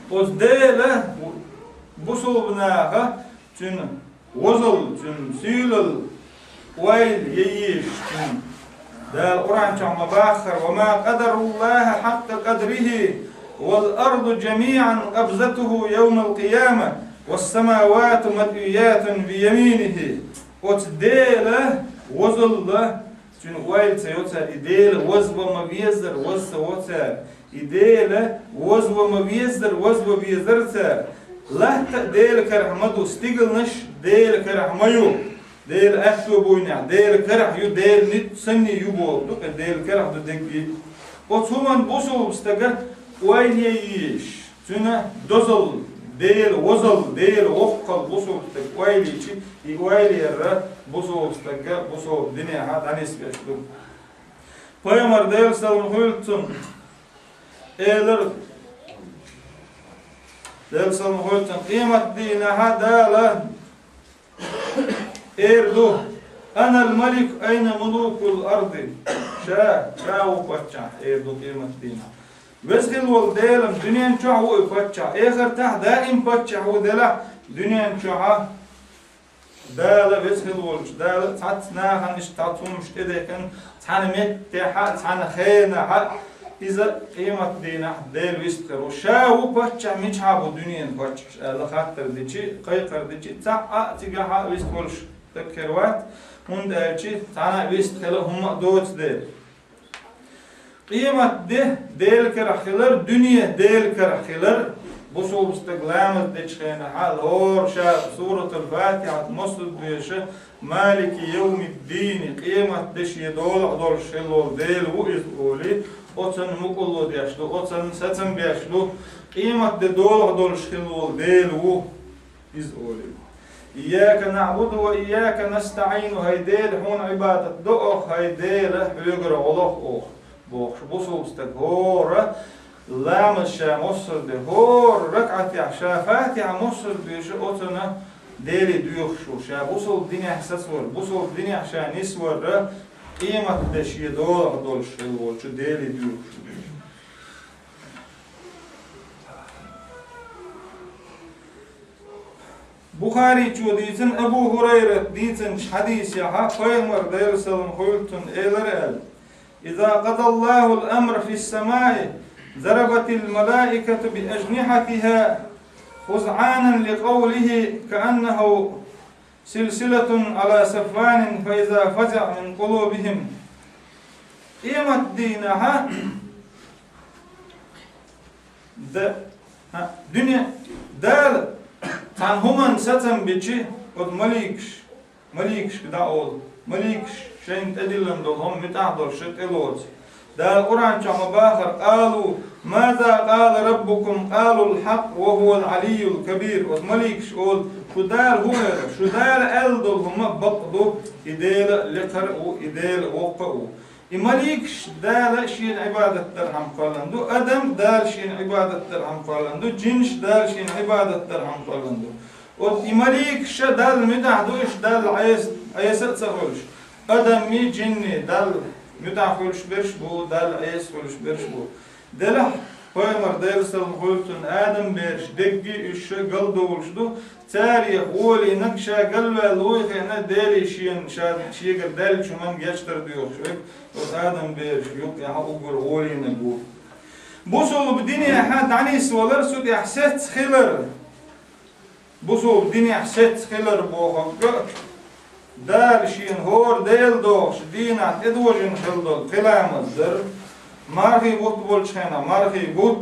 A: بو دل بصوبناها تن وزل تن سيلل ويل ييش تن دل قرآن شام باخر وما قدر الله حق قدره والأرض جميعا قبضته يوم القيامة والسماوات مطويات بيمينه وتديل وزل تن ويل سيوتر إديل وزب مبيزر وزوتر إديل وزب مبيزر وزب بيزرتر لا ديل كرحمدو استيقلنش ديل كرحميو ديل أكتو بوينع ديل كرح يو ديل نت سني يبو دوك ديل كرح دو دنكي وتومن بوسو بستقى وين ييش تنا دوزل ديل وزل ديل وقل بوسو بستقى ويليشي يويلي الرا بوسو بستقى بوسو الدنيا هاد عنيس بيشدو فيمر ديل سلم هولتن إيلر ديل سلم هولتن قيمة دينا هادا إيردو أنا الملك أين ملوك الأرض شاو فتشا إيردو قيمة دينا وسخل والديلم دنيا شاو فتشا آخر تح دائم فتشا ودلا دنيا شاو دالا وسخل والش دالا تحت ناخن اشتاتهم اشتدى كان تحن متحا تحن خينا إذا قيمة دينا ديل ويستر وشاو فتشا ميشابو دنيا فتشا لخاطر ديشي قيقر ديشي تاع تيجا ويستولش تذكروات هند أشي تانا ويستخل هم دوت ديل قيمة ديل كرخيلر دنيا ديل كرخيلر بصوب استقلام ديشخينا حال هور شاب سورة الفاتحة مصد بيشه مالك يوم الدين قيمة ديش يدول شلول ديل وإذ أولي أتن مقلو ديشلو أتن ستن بيشلو قيمة دول شلول ديل وإذ أولي إياك نعبد وإياك نستعين هيديل هون عبادة دؤخ هيديل بيقرأ الله أخ بوخش بصوب استقهور لام الشا مصر دهور ركعة عشا فاتحة مصر بيش أتنا ديلي ديوخشو شا بصوب دنيا حساسور بصوب دنيا عشا نسور قيمة دشي دول شلول شو ديلي ديوخشو بخاري شو ديتن أبو هريرة ديتن حديث يا خيمر دير سلم خلتن إلرال إذا قضى الله الأمر في السماء ضربت الملائكة بأجنحتها خزعانا لقوله كأنه سلسلة على سفان فإذا فزع من قلوبهم قيمة دينها دنيا دال تان همان ستم بيجي قد مليكش كدا أول مليك شين تدلن دولهم متعدل شت إلوت دا القرآن شام باخر قالوا ماذا قال ربكم قالوا الحق وهو العلي الكبير ومليك شقول شدال هو شدال ألدل هم بقضوا إديل لقرأوا إديل وقعوا مليك دال شين عبادة ترحم قالندو أدم دال شين عبادة ترحم قالندو جنش دال شين عبادة ترحم قالندو ومليك شدال مدعدوش دال عيس تسهلش أدم مي جني دال متعفلش برش بو دال عيس فلش برش بو دلح Peygamber dersen hultun Adam berş deggi işe galdolşdu tarih oli nakşa galva loyxena deli şiyen şiger del çuman geçtir diyor şu o Adam berş yok ya ugur oli ne bu bu sol dünya ha tani solar sud ihsat khilar bu sol dünya ihsat khilar bu hakka dar şiyen hor del doş dinat edwojin khildol qilamazdır Marhi but bolchena, marhi but,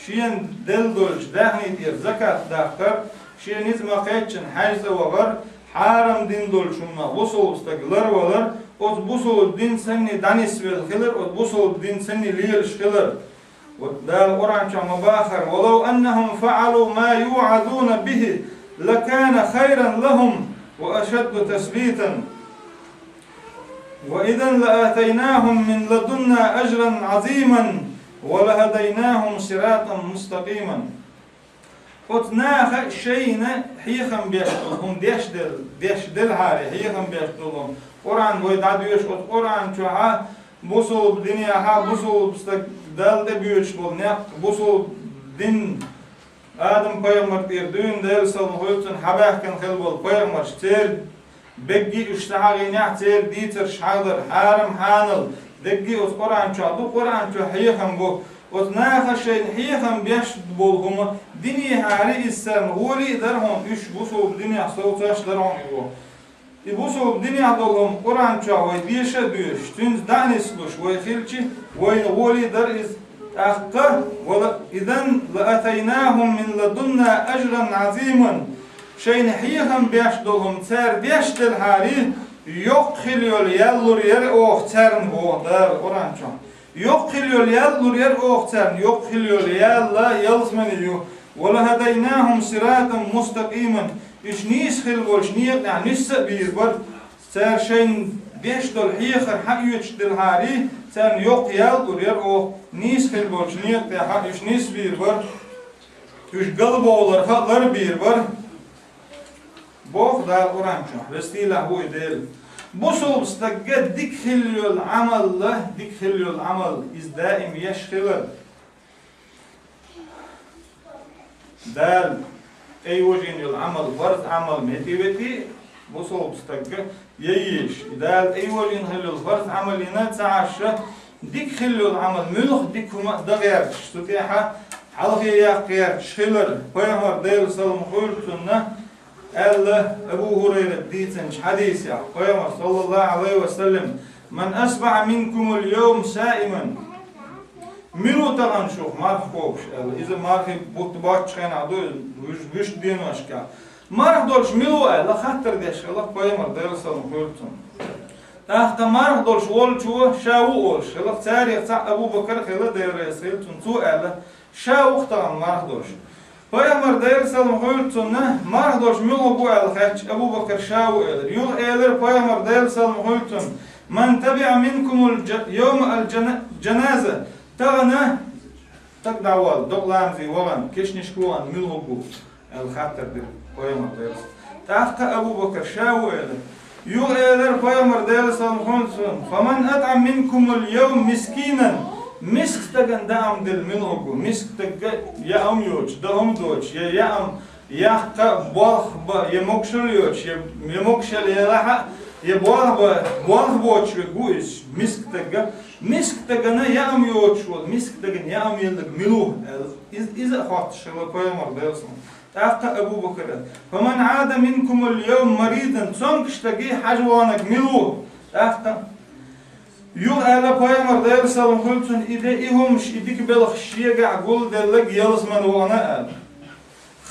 A: şiyen del dolç, dahni dir zakat dahkar, şiyen izma qayçın hajza vagar, haram din dolçunma, busol ustaglar valar, oz busol din senni danis vel khilar, oz busol din senni liyel shkhilar. Dal Qur'an çama baxar, walau annahum fa'alu ma yu'aduna bihi, lakana khayran lahum wa ashaddu tasbitan. وإذا لآتيناهم من لدنا أجرا عظيما ولهديناهم صراطا مستقيما. وتناخ شينا حيخم بيشتلهم ديشدل هاري حيخم بيشتلهم. قرآن ويدعدوش قرآن شوها بوصل الدنيا ها بوصل بستقدال ده بيوش بولنيا بوصل دين آدم پیغمبر دير دون دير سلم خويبتن حباه كان خلبول پیغمبر شتير بقي اشتهاغي نعتير ديتر شحاضر حارم حانل دقي اوز قرآن شعدو قرآن شو حيخم بو اوز ناخ شيء حيخم بيشد بولهم ديني هاري السلم غولي درهم اش بوصوب ديني صوتاش درهم ايوه يبوصوب ديني عدلهم قرآن شو ويديشة دوش تنز دانسلوش ويخيلشي وين غولي در از اخقه إذن لأتيناهم من لدنا أجرا عظيما şeyin hiyam beşdolum ter beşdel hari yok xiliyor yallur yer o tern bu da Kur'ança yok xiliyor yallur yer o tern yok xiliyor yalla yalsmani yo wala hadaynahum siratan mustaqiman iş nis xil bolş niyet yani nisbir var ter şeyin beşdol hiyar hayüç del hari ter yok yallur yer o nis xil bolş niyet ya iş nisbir var üç galbolar hatlar bir var بوخ دار قرآن شو رستيله هو يدل بوصل استجد دخل العمل له دخل العمل إز دائم يشغل دال أي وجه العمل فرض عمل متيبتي بوصل استجد يعيش دال أي وجه الفرض عمل ينتعش دخل العمل ملخ دكما دغير استطيعها حلقي يا قير شغلر فيهر ديل سلم خلتنا الله أبو هريرة ديتنش حديث يا قيامة صلى الله عليه وسلم من أصبح منكم اليوم سائما منو تغن شوف مارخ كوبش إذا مارخ بوتباتش خين عدو وش دين واشكا مارخ دولش منو لا خاطر ديش الله قيامة ديرسل مخيرتم تحت مارخ دولش ولشو شاو ولش الله تاريخ أبو بكر خلا ديرسل تنتو الله شاو اختغن مارخ دولش Peygamber dersalım huyultunna mardoş müğü bu el-haç Ebu Bakır şavu elir. Yuh elir Peygamber dersalım huyultun man tabi'a minkumul yevm el-cenaze tağına tak daval doklamzi olan keşnişkuan müğü bu el-hattırdır Peygamber dersalım. Tahta Ebu Bakır şavu elir. Yuh elir Peygamber dersalım huyultun faman at'am minkumul yevm miskinen misk tagan daam del minugu misk tag ya am yoch da am doch ya am ya ka bolh ba ya mokshul yoch ya mokshal ya laha ya bolh boch guis misk tagana ya am yoch misk tagan ya am yeldik milu iz khat shalo Peygamber dersin tahta Ebu Bakr faman aada minkum al yawm maridan sonkishtagi hajwanak milu tahta Yuh ala Peygamber dersalım hultun ide ihum idik belx şiga gul deleg yalsman wana al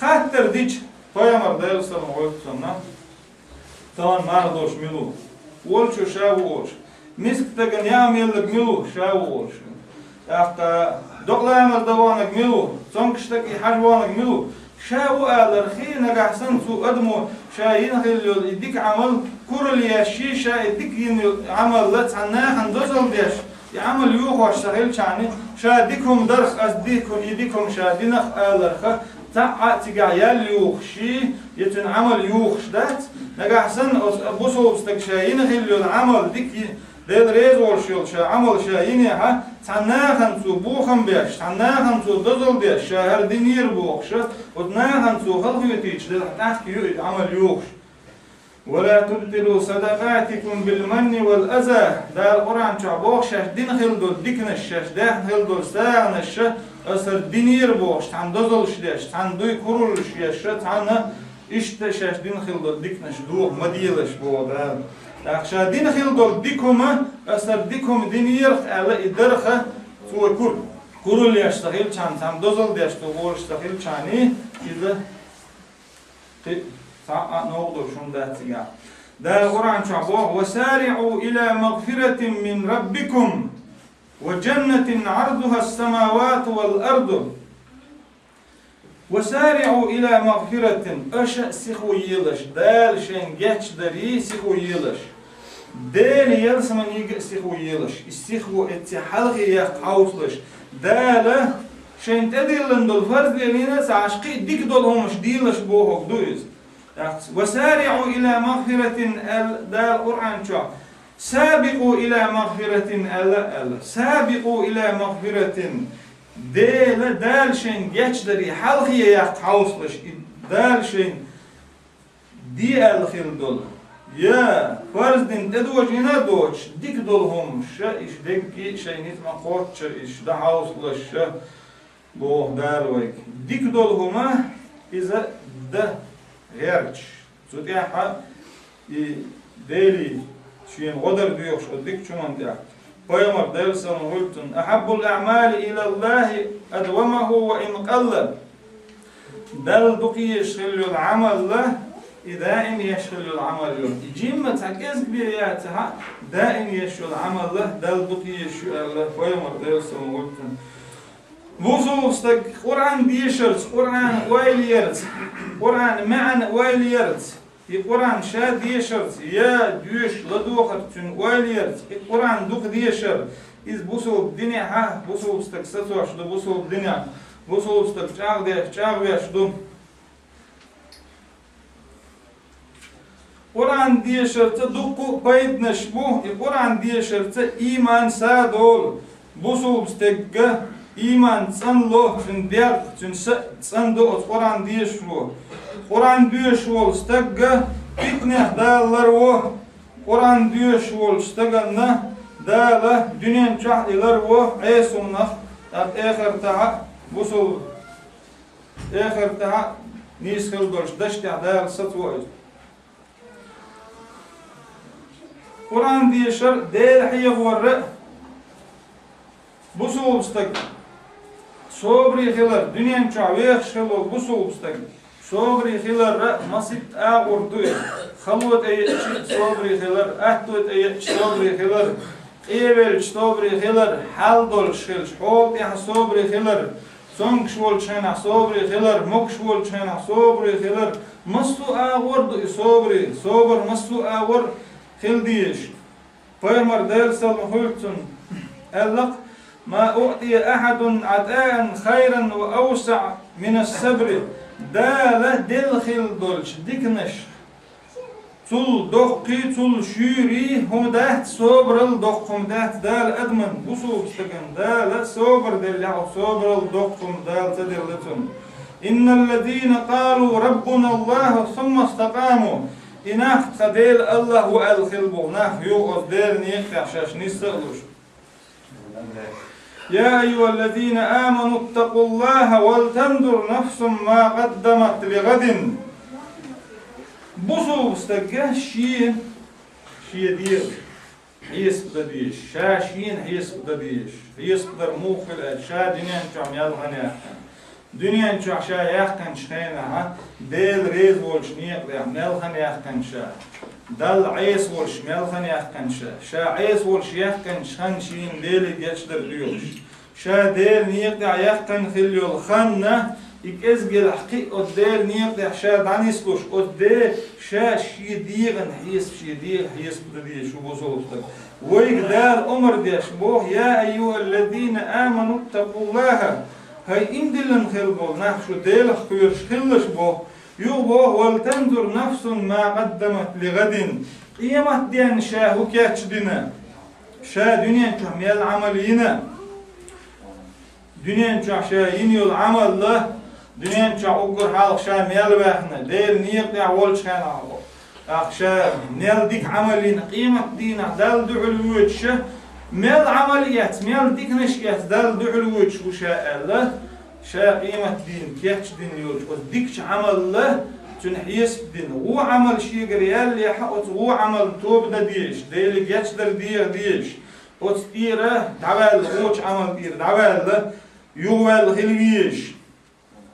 A: khatter dich Peygamber dersalım hultun na tamam mardoş milu ولشو شاولش مسك تجن يعمل جملو شاولش أختا دقلا يعمل دوان جملو صنكشتكي حجوان جملو شاو الرخي نجح سنسو قدمو شاين خليل يديك عمل كورل يشيشة يديك عمل لا تعناه هندوزل ديش يعمل يوخوش سهل شاني شاديكم درخ أزديكم يديكم شادينخ الرخ تاع تيجا يال يوخشي يتن عمل يوخش دات نجح سن بوسو بستك شاين خليل عمل ديك ديل ريزول شيل شا عمل شايني ها تعناهن سو بوخم بيش تعناهن سو دزل بيش شهر دينير بوخش وتناهن سو خلقيتيش ديل تحكي عمل يوخش ولا تبطلوا صدقاتكم بالمن والأذى دا القرآن شعبوخ شاش دين خلدو ديكنش شاش داهن خلدو ساغنش أسر دينير بوخش تحن دزل شداش تحن دوي كرول شيش تحن إشتا شاش دين خلدو ديكنش دوخ مديلش بو دا أخشى دين خلدو ديكوما أسر ديكوم دينير على إدرخة سوى كرول يشتغل شان تحن دزل ديش تغول يشتغل شاني إذا نوضو شون داتيا دا القرآن شعبوه وسارعوا إلى مغفرة من ربكم وجنة عرضها السماوات والأرض وسارعوا إلى مغفرة أشأ سيخو يلش دال شين جاتش داري سيخو يلش دال يلس من يجأ سيخو يلش السيخو اتحلغي يقعوتلش دال شين تدلن دول فرز لينا سعشقي ديك دول همش ديلش بوهوك دويز وسارعوا إلى مغفرة دا القرآن شو سابقوا إلى مغفرة سابقوا إلى مغفرة دال شين جاتشدري حلقية يقعوصلش دال شين دي الخلدل يا فرز دين تدوج هنا دوش ديك دولهم إيش ديك شين يتما قوتش إيش دا حوصلش بوه دالويك ديك دولهما إذا ده غيرش زوديها ديلي شين غدر ديوش وديك شمان ديا بيمر ديلسون قلتن أحب الأعمال إلى الله أدومه وإن قل دل دقي يشغل العمل له دائم يشغل العمل له جيمة تحكيز بياتها دائم يشغل العمل له دل دقي يشغل له بيمر ديلسون قلتن بوزو استك قرآن ديشرت قرآن وايليرت قرآن معن وايليرت القرآن شاد ديشرت يا ديش لدوخرتن وايليرت القرآن دوق ديشر إذ بوسو الدنيا ها بوسو استك ستوش دو بوسو الدنيا بوسو استك شاغ بيش دو قرآن ديشرت دوق بايد نشبو القرآن ديشرت إيمان سادول بوسو استك إيمان تسنلو تندير تسندو القرآن ديشلو القرآن ديشلو استقى فتنة دالرو القرآن ديشلو استقى دالة دنيا نشح إلرو عيسونا آخر تاع بوصل آخر تاع نيس خلدوش دشتع دال ستوائز القرآن ديشر ديل حيه ورق بوصل استقى صبري خلر دنيا نشعويخ شلو بوسو بستك صبري خلر مصيت أغردوي خلوت أي صبري خلر أهتوت أي صبري خلر إيبل صبري خلر حال دول شلش حوت يح صبري خلر سونك شول شنا صبري خلر مك شول شنا صبري خلر مستو أغرد صبري صبر مستو أغر خلديش فيمر ديلسل مخلتن ألق ما أعطي أحد عطاء خيرا وأوسع من الصبر دالة دلخل دولش ديكنش تول دقي تول شيري هم دهت صبر الدق هم دهت دال أدمن بوسو بستكن دالة صبر دلع صبر الدق هم دال تدلتن إن الذين قالوا ربنا الله ثم استقاموا إناخ قديل الله والخلبو ناخ يوغز ديل نيخ شاش نستغلوش يا أيها الذين آمنوا اتقوا الله ولتنظر نفس ما قدمت لغد بصوا استجاه شيء دير حيس بديش شاشين حيس بديش حيس بدر موخل شا دنيا نشام يالغني دنيا نشام شا يحكن شخينا ديل ريز والشنيق يحمل غني يحكن شا دل عيس ولش ميلخن يحكن شا عيس ولش يحكن شان شين ديل يجدر ديوش شا ديل نيقع يحكن خليول خنة يكزجل حقيق الديل نيقع شا دانيسكوش الديل شا شيديغن شيديغ حيس بدي شو بوصلتك ويك دال أمر ديش بوه يا أيها الذين آمنوا اتقوا الله هاي إندلن خلقوا نحشو ديل خيرش خلش بوه يوبوه ولتنظر نفس ما قدمت لغد قيمة دين شا هكاتش دينا شا دنيا نشوح ميال عملينا دنيا نشوح شا ينيو العمل له دنيا نشوح أقر حالق شا ميال باحنا ديل نيقع ولش خان عوض أخشى نيل ديك عملين قيمة دينا دال دعلوج شه ميل عمليات ميل ديك نشيات دال دعلوج وشاء الله شا قيمة دين كيتش دين يوج وديكش عمل له تنحيس بدين هو عمل شيء ريال اللي حقت هو عمل توب ديش ديلي كيتش در ديش وتطيره دعوال غوش عمل دير دعوال يوال خلويش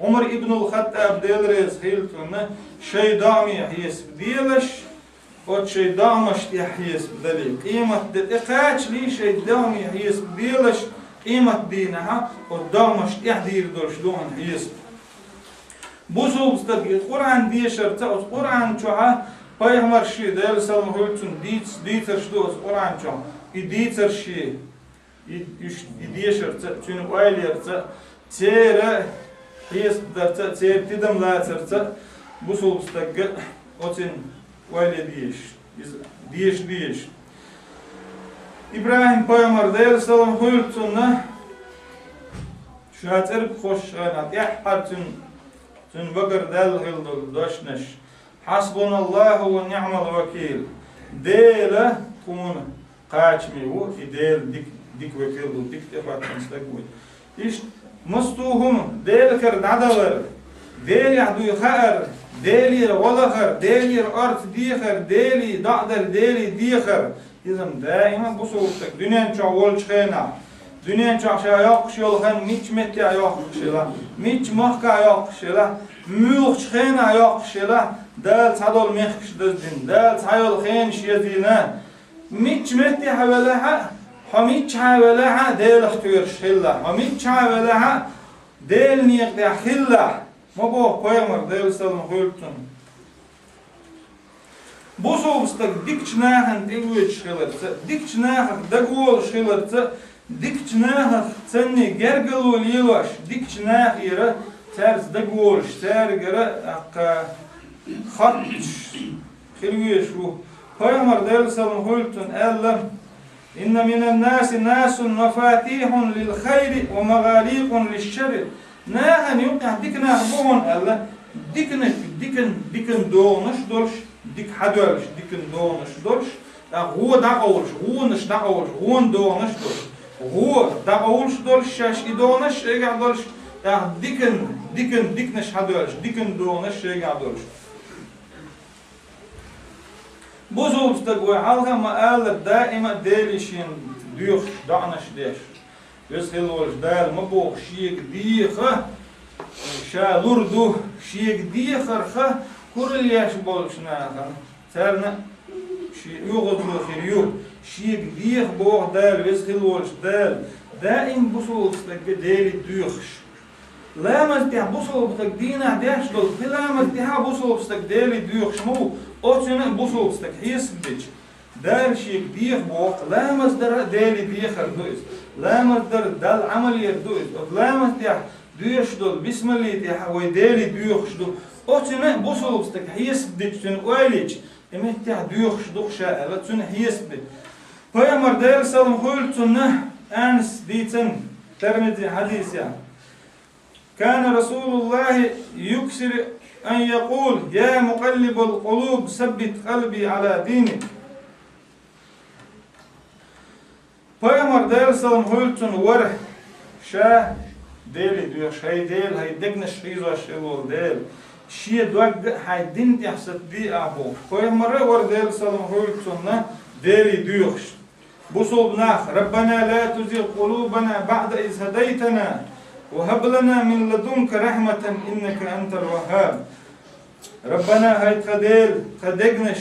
A: عمر ابن الخطاب ديل ريس خيلتنا شيء دامي يحيس بديلش وت شيء دامش يحيس بدلي قيمة دقيقاتش لي شيء دامي يحيس بديلش قيمة دينها ودامش يحدير دورش دون حيس بوسو بسترقي القرآن ديشر تأس قرآن شوها بايهمر شي ديل سلم هولتون ديتر شدوس قرآن شوها يديتر شي يديشر تأتون وايلير تيرا حيس بدر تير تدم لا ترتا بوسو بسترقي وتن وايلي ديش İbrahim Peygamber değil sallam huyultunna şahatır hoş şanat yahpar tün bakır del hildul doşneş hasbunallahu ve ni'mal vekil dele kumun kaçmi bu idel dik vekil dik tefatın stakut iş mustuhum del kar dadalar del yahdu khair delir walahar delir art dihar deli da'dar deli dihar إذا دائما بصورتك دنيا نشوال شخينا دنيا نشوف شيء شلون ميت متى شلا ميت محكا شلا ملوك شخينا شلا دال صدول مخش دزدين دال صايل خين شيزينا ميت متى حولها حميت حولها دال اختيار شلا حميت حولها دال نيقدر خلا ما بو قيمر دال سلم خلتون بوسوبستك ديكشناهن ديوش خلرت ديكشناهن دغول خلرت ديكشناهن تني جرجلو ليواش ديكشناه يرا ترز دغولش ترجرا خط خلويش رو پیامبر دل سلام هولتون الله ان من الناس ناس مفاتيح للخير ومغاليق للشر ناهن يقع ديكنا بون الله ديكن دونش دولش dik hadölş dikin doğunuş dolş da hu dağolş hunuş dağolş hun doğunuş dolş hu dağolş dolş şaş idonış ega dolş da dikniş hadölş dikin doğunuş ega dolş bozulsta goy halga ma al daima delişin düyük dağınış deş biz hilolş dal ma boq şiyek diha şa lurdu şiyek diha كل ياش بولشنا سرنا شيء يغضلو خيريو شيء كبير بوغ دال ويسخل ولش دال دائم بوصل ستك دالي دوخش لا مستح بوصل ستك دينا داش دول لا مستح بوصل ستك دالي دوخش مو اوتنا بوصل ستك حيس بدج دال شيء كبير بوغ لا مصدر دالي بيخر دوز لا مصدر دال عمل يردوز لا مستح دوش دول بسم الله تح ويدالي دوخش دول اوتنا بوصل ستك حيس بدج تن اويلج امتح دوخش دوخشا لتن حيس بدج پیامبر دل سلام خولتن انس ديتن ترمذي حديث يعني كان رسول الله يكثر ان يقول يا مقلب القلوب ثبت قلبي على دينك پیامبر دل سلام خولتن ور شا ديلي دوخ شاي ديل هي دغنش ريزو شلول ديل شيء دوغ هاي دين تحسد دي ابو پیامبر ور دل سلام خولتن ديلي دوخ بصوبنا ربنا لا تزغ قلوبنا بعد إذ هديتنا وهب لنا من لدنك رحمة إنك أنت الوهاب ربنا هاي قديل قدقنش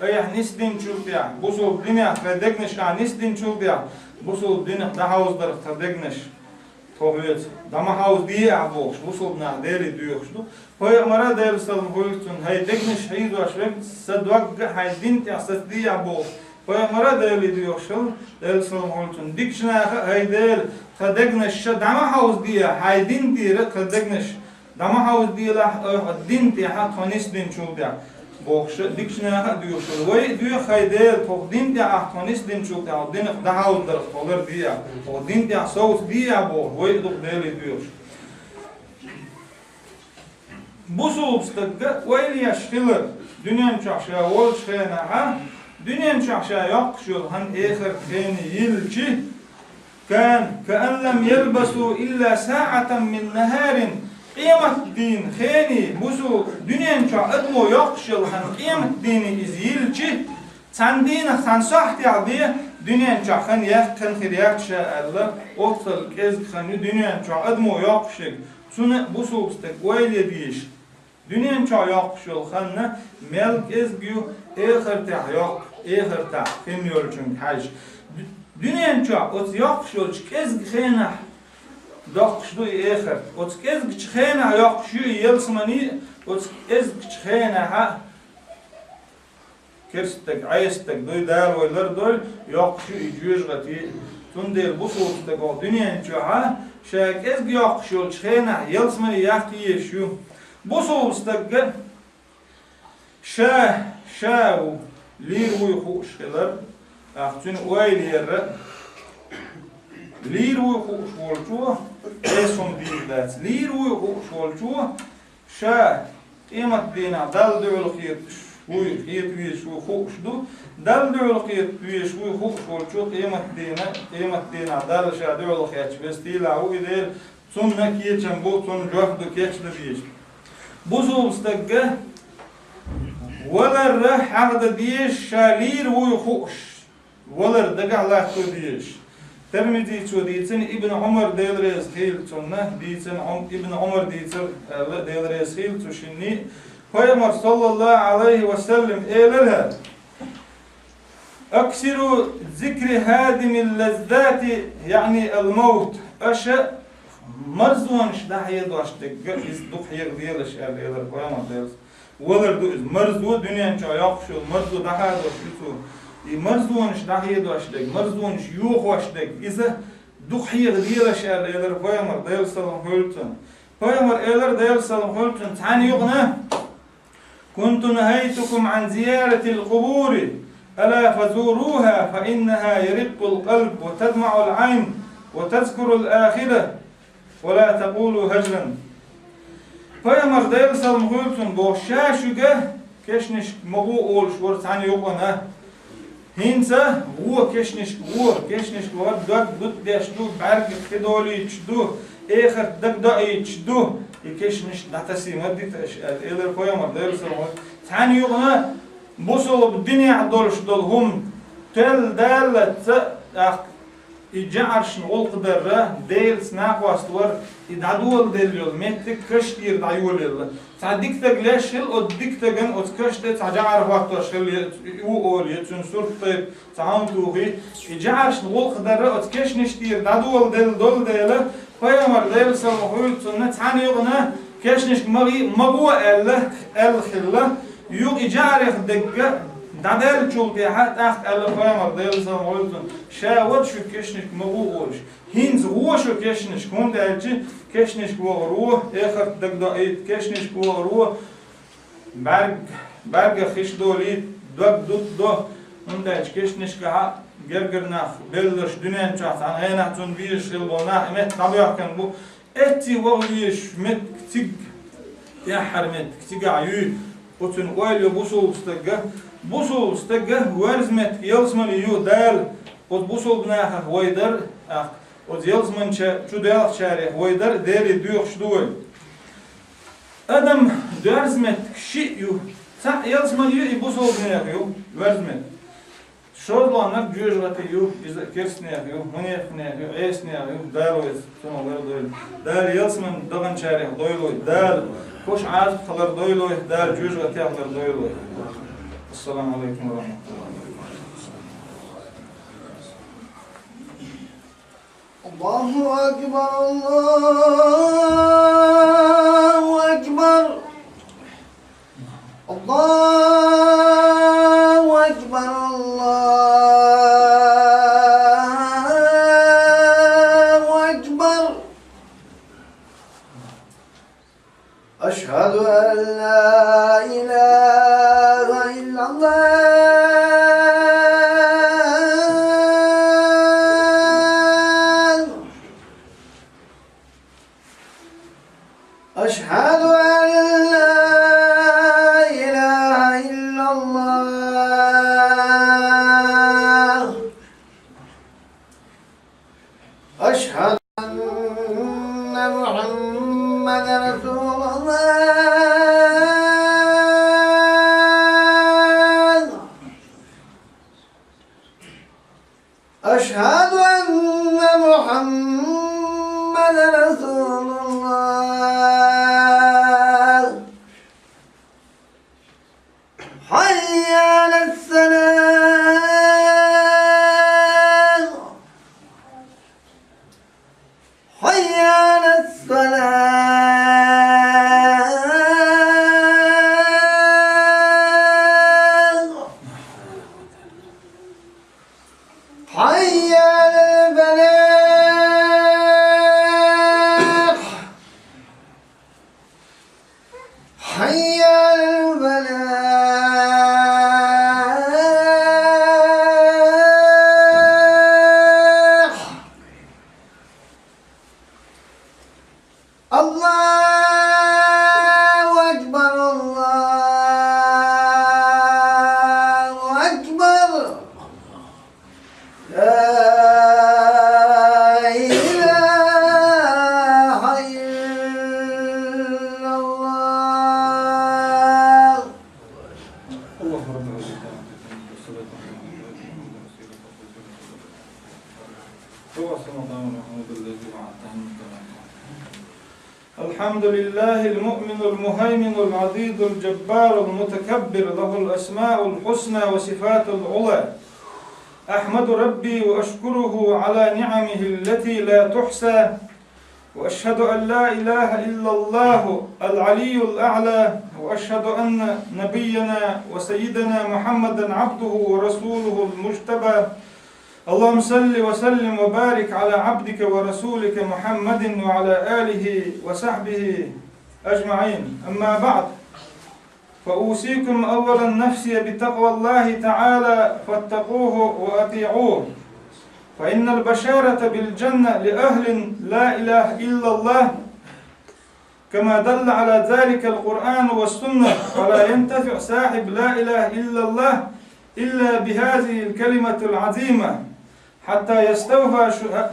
A: ayah nisdin çultiya. Busul dünya tadegniş nisdin çultiya. Busul dünya daha uzdır tadegniş. Tohuyet. Dama havuz diye aboş. Busul na deri diyordu. Peygamber değerli sallam koyuyorsun. Hay degniş hay duaşvek sadvak hay din tiasat diye aboş. Peygamber değerli diyorsun. Değerli sallam koyuyorsun. Dikşna hay değer tadegniş dama havuz diye hay din diye tadegniş. Dama havuz diye din tiye tonis din çultiya. Boğuşu dikşna diyorsun. Ve diyor hay değer toh din tiye tonis din çultiya. Din daha uzdır olur diye. O din tiye soğuz diye aboş. Ve değerli diyor. Bu soğuzda öyle yaşılır. Dünyanın çarşıya ol şeyine ha. Dünyanın çarşıya yok şul han ehir keni yılçı. Kan lem yelbasu illa sa'atan min naharin. Kıyamet din keni bu soğuz dünyanın çarşıya yok şul han kıyamet dini iz yılçı. Sen dini sen sahtiya diye dünyanın çarşıya yakın kıryak şa'allah. Otsal kez kanı dünyanın çarşıya yok şul. Sonra bu soğuzda öyle diyiş. Dünyanın çoğu yok şul xanna melk ezgiyu ehirta yok ehirta kemiyor çünkü haj. Dünyanın çoğu ot yok şul ezgi xena yok şdu ehir. Ot ezgi xena yok şu yelsmani ot ezgi xena ha kirstek aystek doy dar oylar doy yok şu icüzgati tundel bu soğukta go dünyanın çoğu şek ezgi yok şul xena yelsmani yakti şu bu soğuzda şav lir uyku şeyler ahtun oylere lir uyku şolçu eson bildat lir uyku şolçu şa imat dina dal dölqiyet uy qiyet şu xoşdu dal dölqiyet şu xoş şolçu imat dina dal şa dölqiyet vestila u idel sunna kiyeçen bu sun jofdu keçdi diye bu soğuzda veler haqda diyeş şalir ve hoş veler de Allah diyeş termidi çodiysen İbn Ömer değerli hil sonra diysen İbn Ömer diysen değerli hil tuşini Peygamber sallallahu aleyhi ve sellem eyler aksiru zikri hadimil lezzati yani el mevt aşa مرزوانش دحیه داشته گیز دو خیر دیلش ایلر قیامت دیلش ولر دو مرزو دنیان چایاق شد مرزو دحیه داشته تو ای مرزوانش دحیه داشته مرزوانش یوخ واشته ایز دو خیر دیلش ایلر قیامت دیل سلام هولتن قیامت ایلر دیل سلام هولتن تانی یقنه كنت نهيتكم عن زيارة القبور ألا فزوروها فإنها يرق القلب وتدمع العين وتذكر الآخرة ولا تقولوا هجرا Peygamber değerli sallam koyulsun bu şaşuga keşniş mabu ol şur tane yokana hinsa bu keşniş var dört dut deşdu berg fidoli çdu ehir dagda içdu keşniş natasi maddi eler Peygamber değerli sallam tane yokana bu sol dünya dolş dolhum tel dalat İca'arşın ol kadar değil sınav vasıtlar idadul deliyor metrik kaştir dayuğuyla sadik tegleşil o diktegen o kaşte tacar vakto şil u ol yetun surtay taham tuği İca'arşın ol kadar o kaşniştir dadul del dol dele Peygamber değil sallallahu sünnet hani yogna kaşniş mabu el khilla yok icarih degge dadel çulti hat el Peygamber değil sallallahu şavat şu keşniş mabu olş hinz o şu keşniş kondelci keşniş ruh ehir degda it keşniş ruh berge xişdoli dug do undaj keşniş ka gergernach beldiş dünen çatan enatun bir şil bona emet tabiaken bu eti valiş met tig ya harmet tig ayu otun oyle bu soğuzda verzmet yalsmalı yu dal o bu soğudna hoydar o yalsmança şu dal çare hoydar deri diyor şduy adam verzmet kişi yu sa yalsmalı yu bu soğudna yapıyor verzmet şorlanlar cüzgatı yu kersne yapıyor mınefne yapıyor esne yapıyor dal o sonular doyul dal yalsman dağın çare doyul dal koş az kalar doyul dal cüzgatı yaplar doyul السلام عليكم ورحمة الله وبركاته.
B: الله أكبر الله أكبر الله أكبر الله أكبر أشهد أن لا إله إلا الله أشهد أن لا إله إلا الله أشهد أن محمدا رسول الله أشهد أن محمدا رسول الله حي على السلام حي على السلام حي على الفلاح حي على الفلاح الله أكبر الله أكبر لا إله إلا الله
A: الله رب الحمد لله المؤمن المهيمن العزيز الجبار المتكبر له الأسماء الحسنى وصفات العلى أحمد ربي وأشكره على نعمه التي لا تحصى وأشهد أن لا إله إلا الله العلي الأعلى وأشهد أن نبينا وسيدنا محمدا عبده ورسوله المجتبى اللهم صل وسلم وبارك على عبدك ورسولك محمد وعلى آله وصحبه أجمعين أما بعد فأوصيكم أولا نفسي بتقوى الله تعالى فاتقوه وأطيعوه فإن البشارة بالجنة لأهل لا إله إلا الله كما دل على ذلك القرآن والسنة فلا ينتفع صاحب لا إله إلا الله إلا بهذه الكلمة العظيمة حتى يستوفى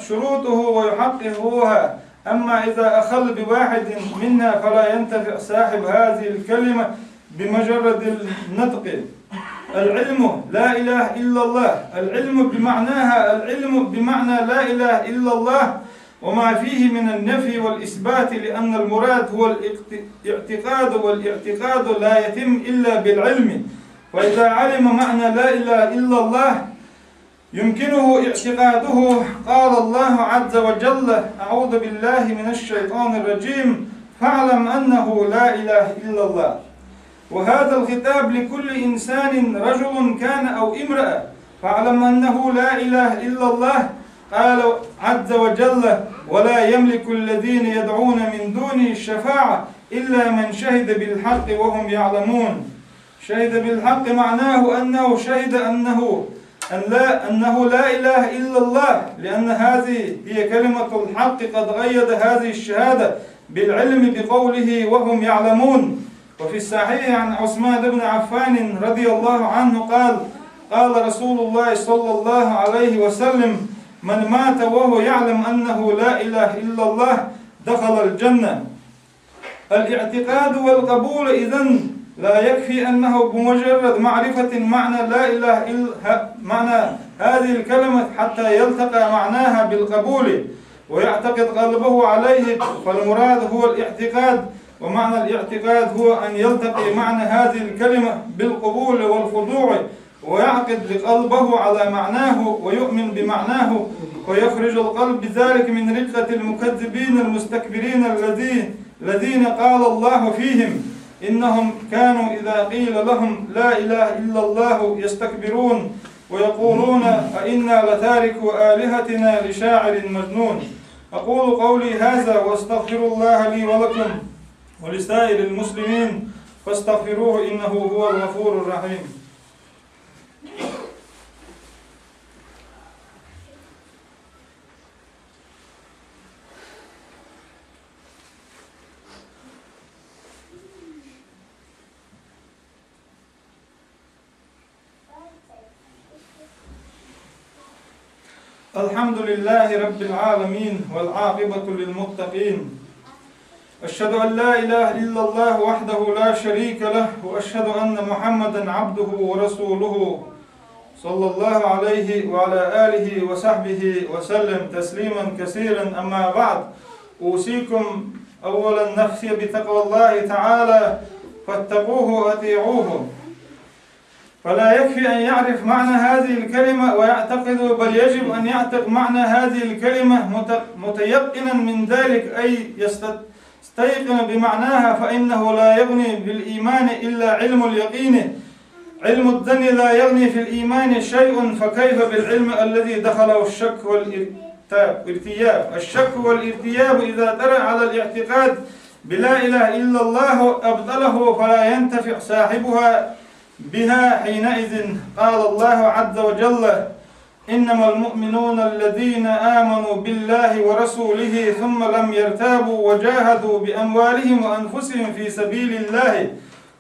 A: شروطه ويحققها أما إذا أخل بواحد منها فلا ينتفع صاحب هذه الكلمة بمجرد النطق العلم لا إله إلا الله العلم بمعناها العلم بمعنى لا إله إلا الله وما فيه من النفي والإثبات لأن المراد هو الاعتقاد والاعتقاد لا يتم إلا بالعلم وإذا علم معنى لا إله إلا الله يمكنه اعتقاده قال الله عز وجل أعوذ بالله من الشيطان الرجيم فاعلم أنه لا إله إلا الله وهذا الخطاب لكل إنسان رجل كان أو امرأة فاعلم أنه لا إله إلا الله قال عز وجل ولا يملك الذين يدعون من دونه الشفاعة إلا من شهد بالحق وهم يعلمون شهد بالحق معناه أنه شهد أنه لا إله إلا الله لأن هذه هي كلمة الحق قد غيد هذه الشهادة بالعلم بقوله وهم يعلمون وفي الصحيح عن عثمان بن عفان رضي الله عنه قال رسول الله صلى الله عليه وسلم من مات وهو يعلم أنه لا إله إلا الله دخل الجنة الاعتقاد والقبول إذن لا يكفي أنه بمجرد معرفة معنى لا إله إلا معنى هذه الكلمة حتى يلتقى معناها بالقبول ويعتقد قلبه عليه فالمراد هو الاعتقاد ومعنى الاعتقاد هو أن يلتقي معنى هذه الكلمة بالقبول والخضوع ويعقد قلبه على معناه ويؤمن بمعناه ويخرج القلب بذلك من رقة المكذبين المستكبرين الذين قال الله فيهم إنهم كانوا إذا قيل لهم لا إله إلا الله يستكبرون ويقولون أئنا لتاركوا آلهتنا لشاعر مجنون. أقول قولي هذا وأستغفر الله لي ولكم ولسائر المسلمين فاستغفروه إنه هو الغفور الرحيم. الحمد لله رب العالمين والعاقبة للمتقين. أشهد أن لا إله إلا الله وحده لا شريك له وأشهد أن محمدا عبده ورسوله صلى الله عليه وعلى آله وصحبه وسلم تسليما كثيرا. أما بعد، أوصيكم أولا نفسي بتقوى الله تعالى فاتقوه وأطيعوه. فلا يكفي أن يعرف معنى هذه الكلمة ويعتقد، بل يجب أن يعتقد معنى هذه الكلمة متيقنا من ذلك، أي يستيقن بمعناها، فإنه لا يغني بالإيمان إلا علم اليقين. علم الظن لا يغني في الإيمان شيء، فكيف بالعلم الذي دخله الشك والارتياب. الشك والارتياب إذا طرأ على الاعتقاد بلا إله إلا الله أبطله فلا ينتفع صاحبها بها حينئذ. قال الله عز وجل: إنما المؤمنون الذين آمنوا بالله ورسوله ثم لم يرتابوا وجاهدوا بأموالهم وأنفسهم في سبيل الله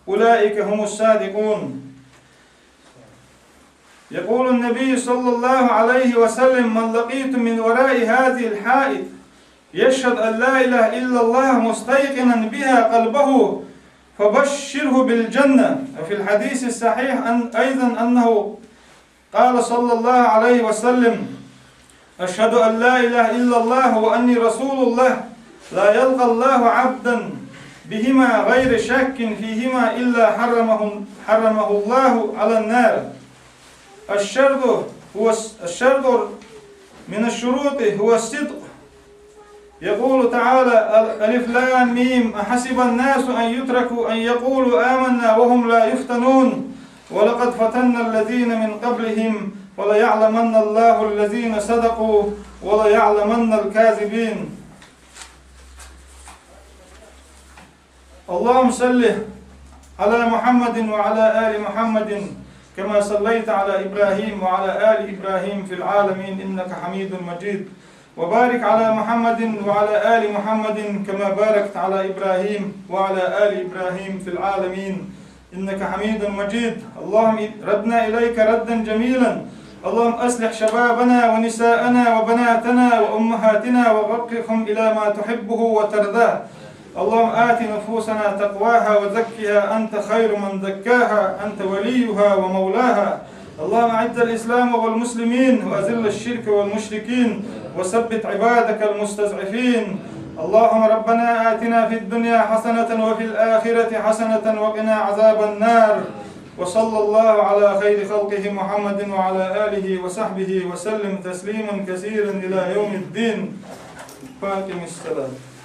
A: أولئك هم الصادقون. يقول النبي صلى الله عليه وسلم: من لقيت من وراء هذه الحائط يشهد أن لا إله إلا الله مستيقنا بها قلبه فبشره بالجنة. وفي الحديث الصحيح أيضا أنه قال صلى الله عليه وسلم: أشهد أن لا إله إلا الله وأني رسول الله لا يلقى الله عبدا بهما غير شك فيهما إلا حرمه الله على النار. الشرط من الشروط هو الصدق. يقول تعالى: ألف لام ميم أحسب الناس أن يتركوا أن يقولوا آمنا وهم لا يفتنون ولقد فتنا الذين من قبلهم وليعلمن الله الذين صدقوا وليعلمن الكاذبين. اللهم صل على محمد وعلى آل محمد كما صليت على إبراهيم وعلى آل إبراهيم في العالمين إنك حميد مجيد. وبارك على محمد وعلى آل محمد كما باركت على إبراهيم وعلى آل إبراهيم في العالمين إنك حميد مجيد. اللهم ردنا إليك ردا جميلا. اللهم أصلح شبابنا ونساءنا وبناتنا وأمهاتنا ووفقهم إلى ما تحبه وترضاه. اللهم آت نفوسنا تقواها وزكها أنت خير من زكاها أنت وليها ومولاها. اللهم أعز الإسلام والمسلمين وأذل الشرك والمشركين وثبت عبادك المستضعفين. اللهم ربنا آتنا في الدنيا حسنة وفي الآخرة حسنة وقنا عذاب النار. وصلى الله على خير خلقه محمد وعلى آله وصحبه وسلم تسليما كثيرا إلى يوم الدين. فاقم الصلاة.